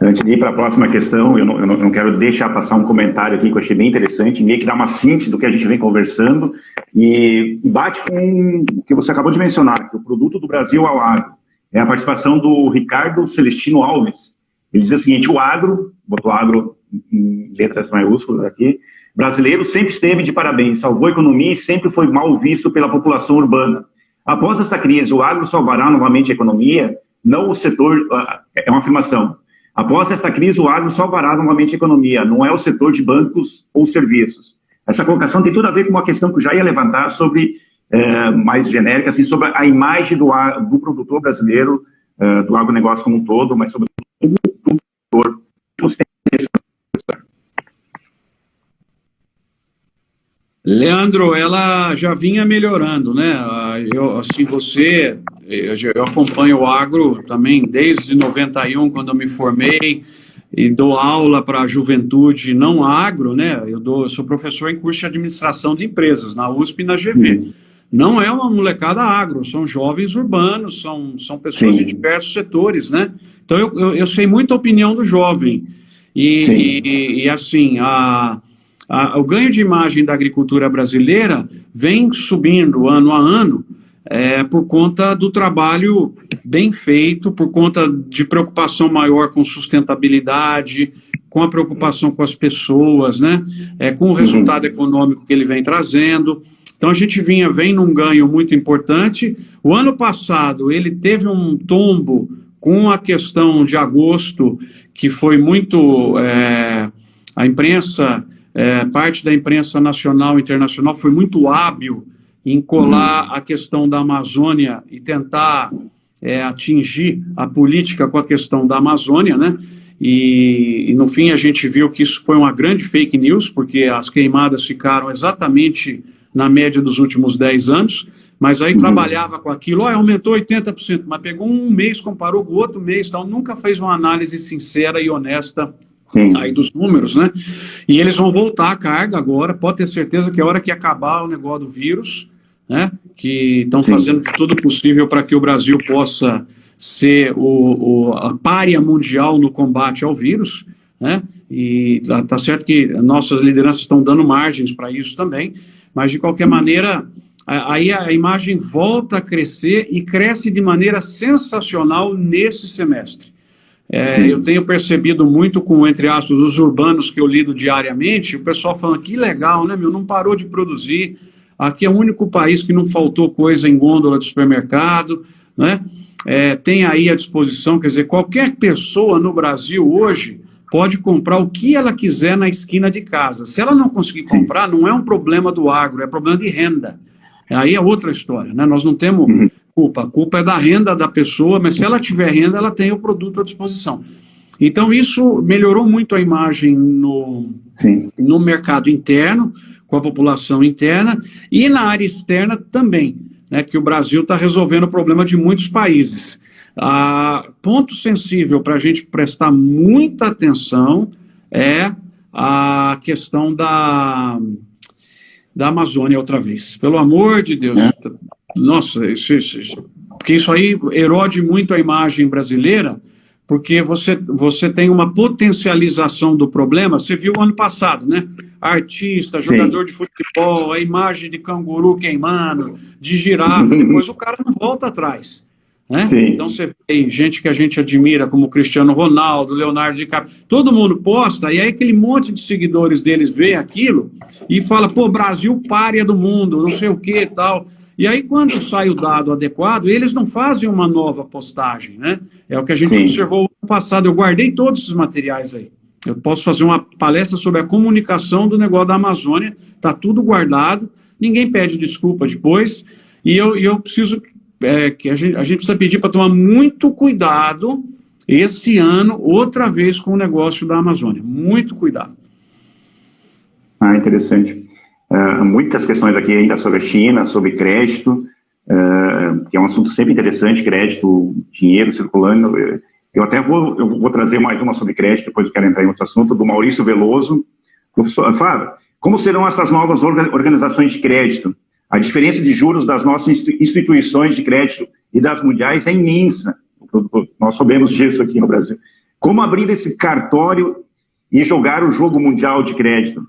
Antes de ir para a próxima questão, eu não quero deixar passar um comentário aqui que eu achei bem interessante, meio que dá uma síntese do que a gente vem conversando, e bate com o que você acabou de mencionar, que o produto do Brasil é o agro. É a participação do Ricardo Celestino Alves. Ele diz o seguinte: o agro, botou agro em letras maiúsculas aqui, brasileiro sempre esteve de parabéns, salvou a economia e sempre foi mal visto pela população urbana. Após esta crise, o agro salvará novamente a economia? Não o setor, é uma afirmação. Após esta crise, o agro salvará novamente a economia, não é o setor de bancos ou serviços. Essa colocação tem tudo a ver com uma questão que eu já ia levantar sobre, mais genérica, assim, sobre a imagem do produtor brasileiro, do agronegócio como um todo, mas sobre o produtor. Leandro, ela já vinha melhorando, né? Eu acompanho o agro também desde 91, quando eu me formei, e dou aula para a juventude não agro, né? Eu sou professor em curso de administração de empresas, na USP e na GV. Não é uma molecada agro, são jovens urbanos, são pessoas de diversos setores, né? Então eu sei muita opinião do jovem. E assim, o ganho de imagem da agricultura brasileira vem subindo ano a ano, por conta do trabalho bem feito, por conta de preocupação maior com sustentabilidade, com a preocupação com as pessoas, né? Com o resultado econômico que ele vem trazendo. Então a gente vem num ganho muito importante. O ano passado ele teve um tombo com a questão de agosto, que foi muito... a imprensa... parte da imprensa nacional e internacional foi muito hábil em colar a questão da Amazônia e tentar atingir a política com a questão da Amazônia, né? E no fim a gente viu que isso foi uma grande fake news, porque as queimadas ficaram exatamente na média dos últimos 10 anos, mas aí trabalhava com aquilo, aumentou 80%, mas pegou um mês, comparou com o outro mês, então nunca fez uma análise sincera e honesta aí dos números, né? E eles vão voltar a carga agora, pode ter certeza que a hora que acabar o negócio do vírus, né, que estão fazendo de tudo possível para que o Brasil possa ser a pária mundial no combate ao vírus, né? E tá certo que nossas lideranças estão dando margens para isso também, mas de qualquer maneira, aí a imagem volta a crescer e cresce de maneira sensacional nesse semestre. Eu tenho percebido muito com, entre aspas, os urbanos que eu lido diariamente, o pessoal falando que legal, né, meu, não parou de produzir, aqui é o único país que não faltou coisa em gôndola de supermercado, né? Tem aí à disposição, quer dizer, qualquer pessoa no Brasil hoje pode comprar o que ela quiser na esquina de casa. Se ela não conseguir comprar, não é um problema do agro, é problema de renda. Aí é outra história, né? Nós não temos culpa, a culpa é da renda da pessoa, mas se ela tiver renda, ela tem o produto à disposição. Então isso melhorou muito a imagem no mercado interno, com a população interna, e na área externa também, né, que o Brasil está resolvendo o problema de muitos países. Ponto sensível para a gente prestar muita atenção é a questão da Amazônia outra vez. Pelo amor de Deus. Nossa, porque isso aí erode muito a imagem brasileira, porque você tem uma potencialização do problema. Você viu ano passado, né? Artista, jogador de futebol, a imagem de canguru queimando, de girafa, depois o cara não volta atrás. Né? Então você vê gente que a gente admira, como Cristiano Ronaldo, Leonardo DiCaprio, todo mundo posta, e aí aquele monte de seguidores deles vê aquilo e fala, pô, Brasil pária do mundo, não sei o que e tal. E aí quando sai o dado adequado, eles não fazem uma nova postagem, né? É o que a gente observou no passado. Eu guardei todos esses materiais aí. Eu posso fazer uma palestra sobre a comunicação do negócio da Amazônia, está tudo guardado, ninguém pede desculpa depois, e eu preciso que a gente precisa pedir para tomar muito cuidado esse ano, outra vez, com o negócio da Amazônia. Muito cuidado. Interessante. Muitas questões aqui ainda sobre a China, sobre crédito, que é um assunto sempre interessante, crédito, dinheiro circulando. Eu até vou trazer mais uma sobre crédito, depois eu quero entrar em outro assunto, do Maurício Veloso. Professor, Flávio, como serão essas novas organizações de crédito? A diferença de juros das nossas instituições de crédito e das mundiais é imensa. Nós sabemos disso aqui no Brasil. Como abrir esse cartório e jogar o jogo mundial de crédito?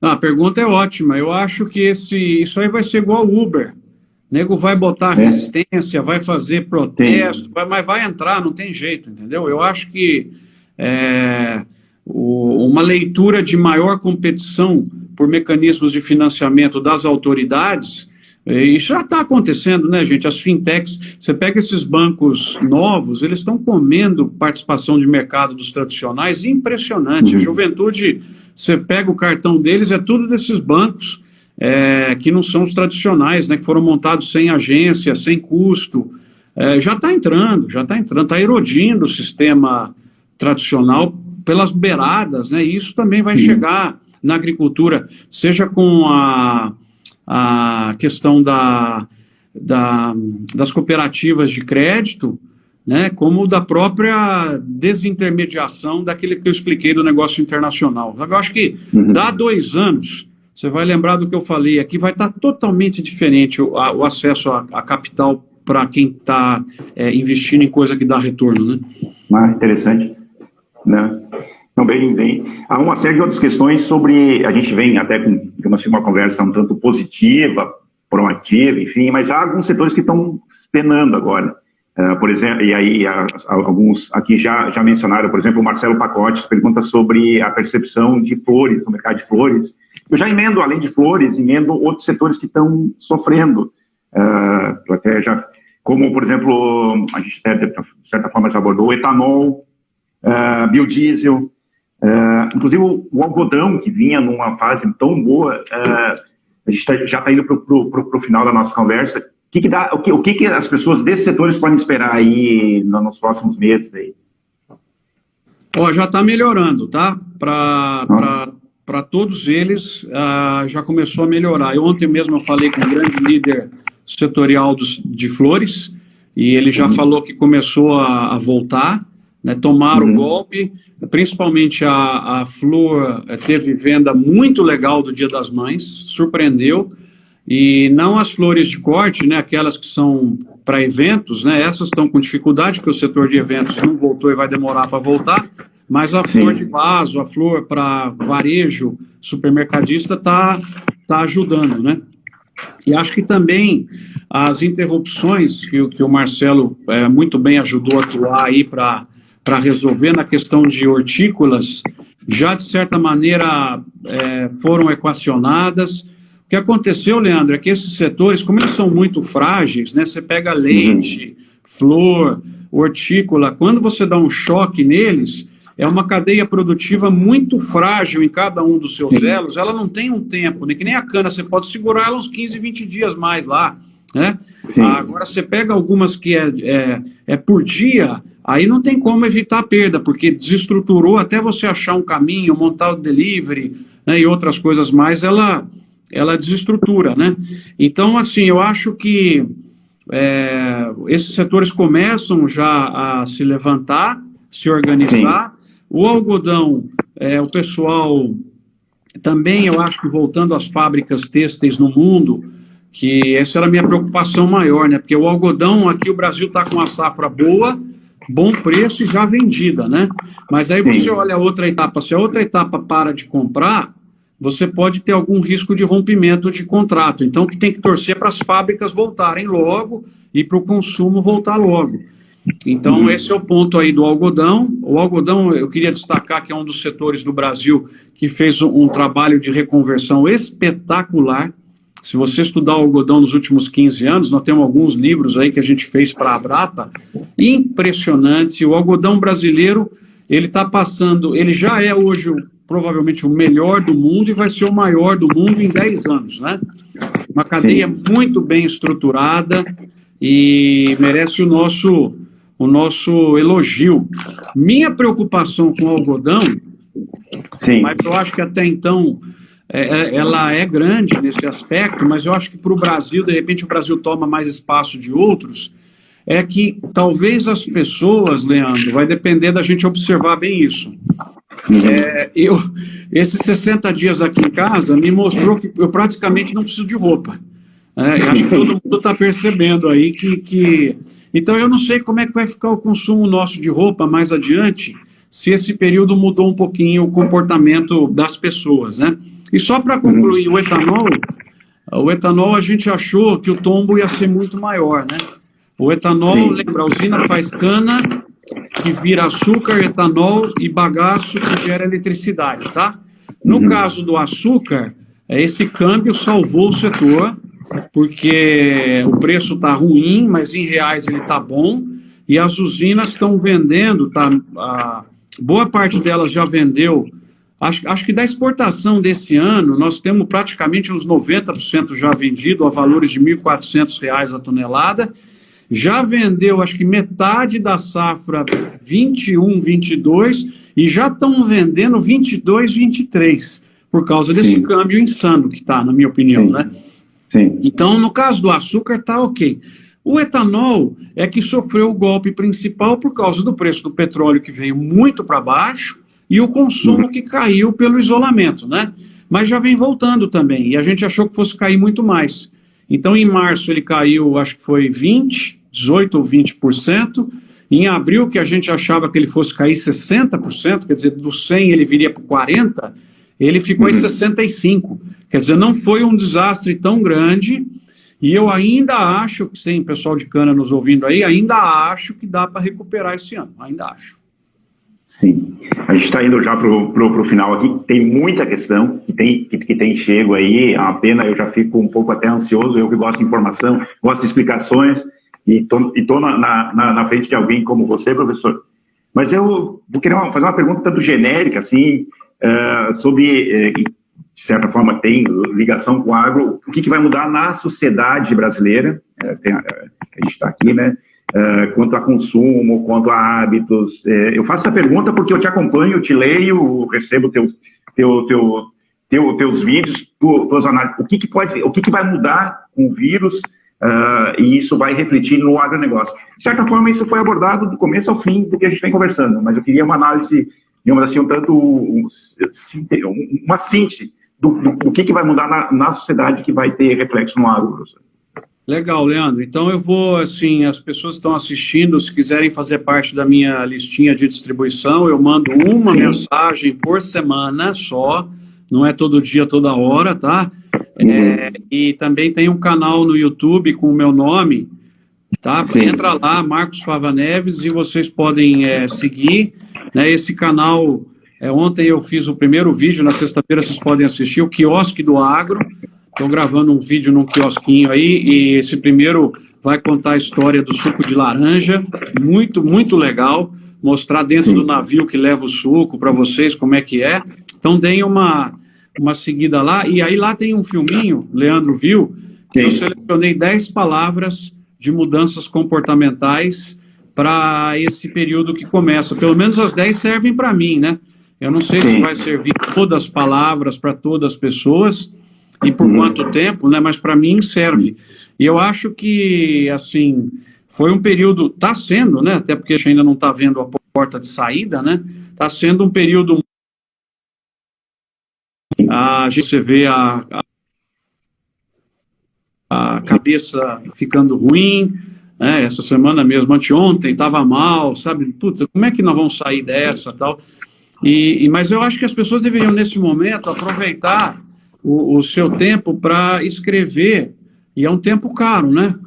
A pergunta é ótima. Eu acho que isso aí vai ser igual ao Uber. O nego vai botar resistência, vai fazer protesto, mas vai entrar, não tem jeito, entendeu? Eu acho que uma leitura de maior competição por mecanismos de financiamento das autoridades, isso já está acontecendo, né, gente? As fintechs, você pega esses bancos novos, eles estão comendo participação de mercado dos tradicionais, impressionante. A juventude, você pega o cartão deles, é tudo desses bancos que não são os tradicionais, né, que foram montados sem agência, sem custo. Já está entrando, está erodindo o sistema tradicional pelas beiradas, né? E isso também vai chegar na agricultura, seja com a questão das cooperativas de crédito, né, como da própria desintermediação daquele que eu expliquei do negócio internacional. Eu acho que dá 2 anos, você vai lembrar do que eu falei aqui, vai estar totalmente diferente o acesso a capital para quem está investindo em coisa que dá retorno, né? Interessante, né? Então, bem. Há uma série de outras questões sobre, a gente vem até com uma conversa um tanto positiva, proativa, enfim, mas há alguns setores que estão penando agora. Por exemplo, e aí alguns aqui já mencionaram, por exemplo, o Marcelo Pacotes pergunta sobre a percepção de flores, no mercado de flores. Eu já emendo, além de flores, emendo outros setores que estão sofrendo. Eu até já, como, por exemplo, a gente de certa forma já abordou o etanol, biodiesel, inclusive o algodão, que vinha numa fase tão boa, a gente já está indo para o final da nossa conversa. O que as pessoas desses setores podem esperar aí nos próximos meses? Aí? Já está melhorando, tá? Para todos eles, já começou a melhorar. Ontem mesmo eu falei com um grande líder setorial de flores, e ele já falou que começou a voltar, né, tomaram o golpe, principalmente a flor teve venda muito legal do Dia das Mães, surpreendeu, e não as flores de corte, né, aquelas que são para eventos, né, essas estão com dificuldade, porque o setor de eventos não voltou e vai demorar para voltar, mas a flor de vaso, a flor para varejo, supermercadista tá ajudando, né? E acho que também as interrupções que o Marcelo muito bem ajudou a atuar aí para resolver na questão de hortícolas, já de certa maneira foram equacionadas. O que aconteceu, Leandro, é que esses setores, como eles são muito frágeis, né? Você pega leite, flor, hortícola, quando você dá um choque neles, é uma cadeia produtiva muito frágil em cada um dos seus elos, ela não tem um tempo, né? Que nem a cana, você pode segurar ela uns 15, 20 dias mais lá, né? Agora você pega algumas que é por dia, aí não tem como evitar a perda, porque desestruturou até você achar um caminho, montar o delivery, né, e outras coisas mais, ela desestrutura, né? Então, assim, eu acho que esses setores começam já a se levantar, se organizar. O algodão, o pessoal também, eu acho que voltando às fábricas têxteis no mundo, que essa era a minha preocupação maior, né? Porque o algodão, aqui o Brasil está com uma safra boa, bom preço e já vendida, né? Mas aí você olha a outra etapa, se a outra etapa para de comprar, você pode ter algum risco de rompimento de contrato. Então, que tem que torcer para as fábricas voltarem logo e para o consumo voltar logo. Então, esse é o ponto aí do algodão. O algodão, eu queria destacar que é um dos setores do Brasil que fez um trabalho de reconversão espetacular. Se você estudar o algodão nos últimos 15 anos, nós temos alguns livros aí que a gente fez para a Abrapa, impressionante. O algodão brasileiro, ele está passando, ele já é hoje provavelmente o melhor do mundo e vai ser o maior do mundo em 10 anos, né? Uma cadeia muito bem estruturada e merece o nosso elogio. Minha preocupação com o algodão, mas eu acho que até então ela é grande nesse aspecto, mas eu acho que para o Brasil, de repente o Brasil toma mais espaço de outros, é que talvez as pessoas, Leandro, vai depender da gente observar bem isso. Esses 60 dias aqui em casa me mostrou que eu praticamente não preciso de roupa. Eu acho que todo mundo está percebendo aí que... Então, eu não sei como é que vai ficar o consumo nosso de roupa mais adiante, se esse período mudou um pouquinho o comportamento das pessoas, né? E só para concluir, o etanol a gente achou que o tombo ia ser muito maior, né? O etanol, lembra, a usina faz cana, que vira açúcar, etanol e bagaço que gera eletricidade, tá? No caso do açúcar, esse câmbio salvou o setor, porque o preço está ruim, mas em reais ele está bom, e as usinas estão vendendo, boa parte delas já vendeu, acho que da exportação desse ano, nós temos praticamente uns 90% já vendido a valores de R$ 1.400 a tonelada, já vendeu, acho que metade da safra 21, 22, e já estão vendendo 22, 23, por causa desse câmbio insano que está, na minha opinião, né? Então, no caso do açúcar, está ok. O etanol é que sofreu o golpe principal por causa do preço do petróleo, que veio muito para baixo, e o consumo que caiu pelo isolamento, né? Mas já vem voltando também, e a gente achou que fosse cair muito mais. Então, em março, ele caiu, acho que foi 18% ou 20%. Em abril, que a gente achava que ele fosse cair 60%, quer dizer, do 100 ele viria para 40%, ele ficou em 65%. Quer dizer, não foi um desastre tão grande, e eu ainda acho, que tem pessoal de cana nos ouvindo aí, ainda acho que dá para recuperar esse ano, ainda acho. Sim, a gente está indo já para o final aqui, tem muita questão que tem chego aí, é uma pena, eu já fico um pouco até ansioso, eu que gosto de informação, gosto de explicações, e tô na frente de alguém como você, professor. Mas eu vou querer fazer uma pergunta tanto genérica, assim, sobre, de certa forma, tem ligação com o agro, o que vai mudar na sociedade brasileira, a gente está aqui, né, quanto a consumo, quanto a hábitos. Eu faço essa pergunta porque eu te acompanho, te leio, recebo teus vídeos, tuas análises. O que vai mudar com o vírus e isso vai refletir no agronegócio? De certa forma, isso foi abordado do começo ao fim do que a gente vem conversando, mas eu queria uma análise, digamos assim, uma síntese do que vai mudar na sociedade que vai ter reflexo no agro, professor. Legal, Leandro. Então eu vou, assim, as pessoas que estão assistindo, se quiserem fazer parte da minha listinha de distribuição, eu mando uma Sim. mensagem por semana só, não é todo dia, toda hora, tá? E também tem um canal no YouTube com o meu nome, tá? Sim. Entra lá, Marcos Fava Neves, e vocês podem seguir, né? Esse canal, ontem eu fiz o primeiro vídeo, na sexta-feira vocês podem assistir, o Quiosque do Agro. Estou gravando um vídeo num quiosquinho aí, e esse primeiro vai contar a história do suco de laranja, muito, muito legal, mostrar dentro do navio que leva o suco para vocês como é que é. Então deem uma seguida lá, e aí lá tem um filminho, Leandro viu, que eu selecionei 10 palavras de mudanças comportamentais para esse período que começa. Pelo menos as 10 servem para mim, né? Eu não sei se vai servir todas as palavras para todas as pessoas, e por quanto tempo, né? Mas para mim serve. E eu acho que, assim, foi um período, está sendo, né? Até porque a gente ainda não está vendo a porta de saída, né? Está sendo um período. Você vê a cabeça ficando ruim, né? Essa semana mesmo, anteontem, estava mal, sabe? Putz, como é que nós vamos sair dessa tal? Mas eu acho que as pessoas deveriam, nesse momento, aproveitar o seu tempo para escrever, e é um tempo caro, né?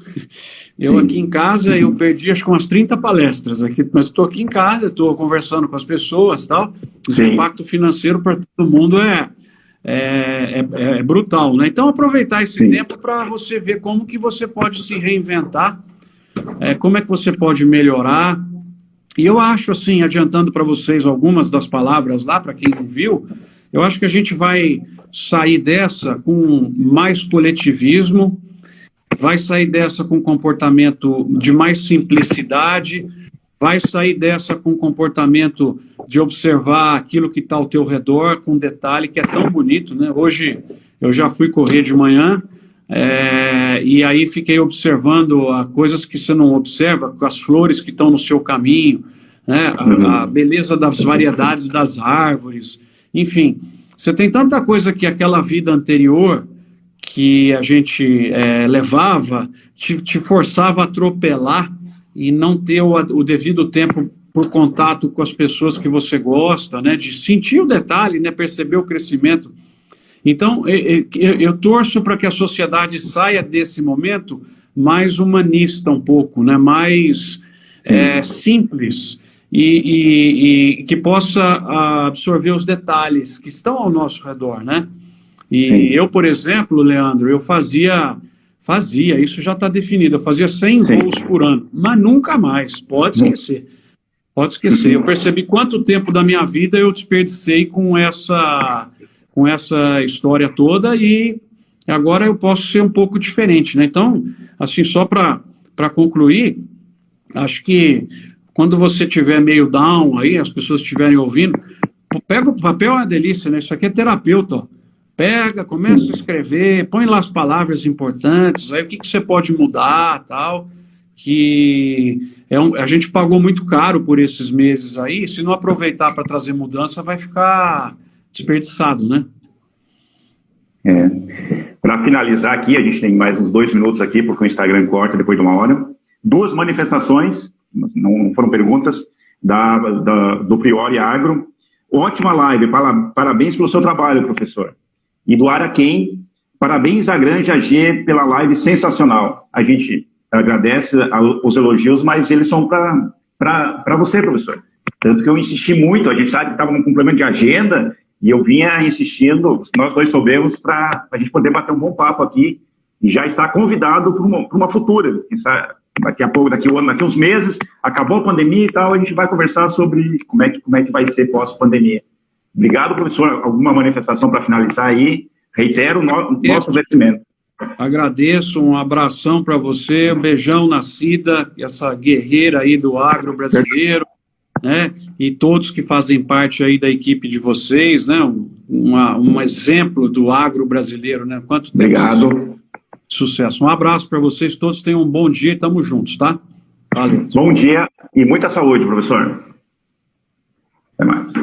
Eu aqui em casa, eu perdi acho que umas 30 palestras, aqui, mas estou aqui em casa, estou conversando com as pessoas, tal, o impacto financeiro para todo mundo é brutal, né? Então, aproveitar esse tempo para você ver como que você pode se reinventar, como é que você pode melhorar. E eu acho, assim, adiantando para vocês algumas das palavras lá, para quem não viu, eu acho que a gente vai sair dessa com mais coletivismo, vai sair dessa com comportamento de mais simplicidade, vai sair dessa com comportamento de observar aquilo que está ao teu redor, com detalhe, que é tão bonito, né? Hoje eu já fui correr de manhã, e aí fiquei observando coisas que você não observa, as flores que estão no seu caminho, né? A beleza das variedades das árvores, enfim, você tem tanta coisa que aquela vida anterior que a gente levava, te forçava a atropelar e não ter o devido tempo por contato com as pessoas que você gosta, né? De sentir o detalhe, né? Perceber o crescimento. Então, eu torço para que a sociedade saia desse momento mais humanista um pouco, né? Mais simples, e que possa absorver os detalhes que estão ao nosso redor, né? E eu, por exemplo, Leandro, eu fazia, isso já está definido, eu fazia 100 voos por ano, mas nunca mais, pode esquecer. Eu percebi quanto tempo da minha vida eu desperdicei com essa história toda, e agora eu posso ser um pouco diferente, né? Então, assim, só para concluir, acho que quando você estiver meio down aí, as pessoas estiverem ouvindo, pega o papel, é uma delícia, né? Isso aqui é terapeuta, ó. Pega, começa a escrever, põe lá as palavras importantes, aí o que você pode mudar, tal, que a gente pagou muito caro por esses meses aí, se não aproveitar para trazer mudança, vai ficar desperdiçado, né? Para finalizar aqui, a gente tem mais uns 2 minutos aqui, porque o Instagram corta depois de 1 hora. 2 manifestações, não foram perguntas, do Priori Agro. Ótima live, parabéns pelo seu trabalho, professor. E do Araquém, parabéns à Granja AG pela live sensacional. A gente agradece os elogios, mas eles são para você, professor. Tanto que eu insisti muito, a gente sabe que estava num complemento de agenda, e eu vinha insistindo, nós dois soubemos, para a gente poder bater um bom papo aqui, e já está convidado para uma futura. Daqui a pouco, daqui uns meses, acabou a pandemia e tal, a gente vai conversar sobre como é que vai ser pós-pandemia. Obrigado, professor. Alguma manifestação para finalizar aí? Reitero o nosso agradecimento. Agradeço, um abração para você, um beijão na Cida, essa guerreira aí do agro brasileiro, né? E todos que fazem parte aí da equipe de vocês, né? Um exemplo do agro brasileiro, né? Quanto tempo. Obrigado. Sucesso. Um abraço para vocês todos, tenham um bom dia e estamos juntos, tá? Valeu. Bom dia e muita saúde, professor. Até mais.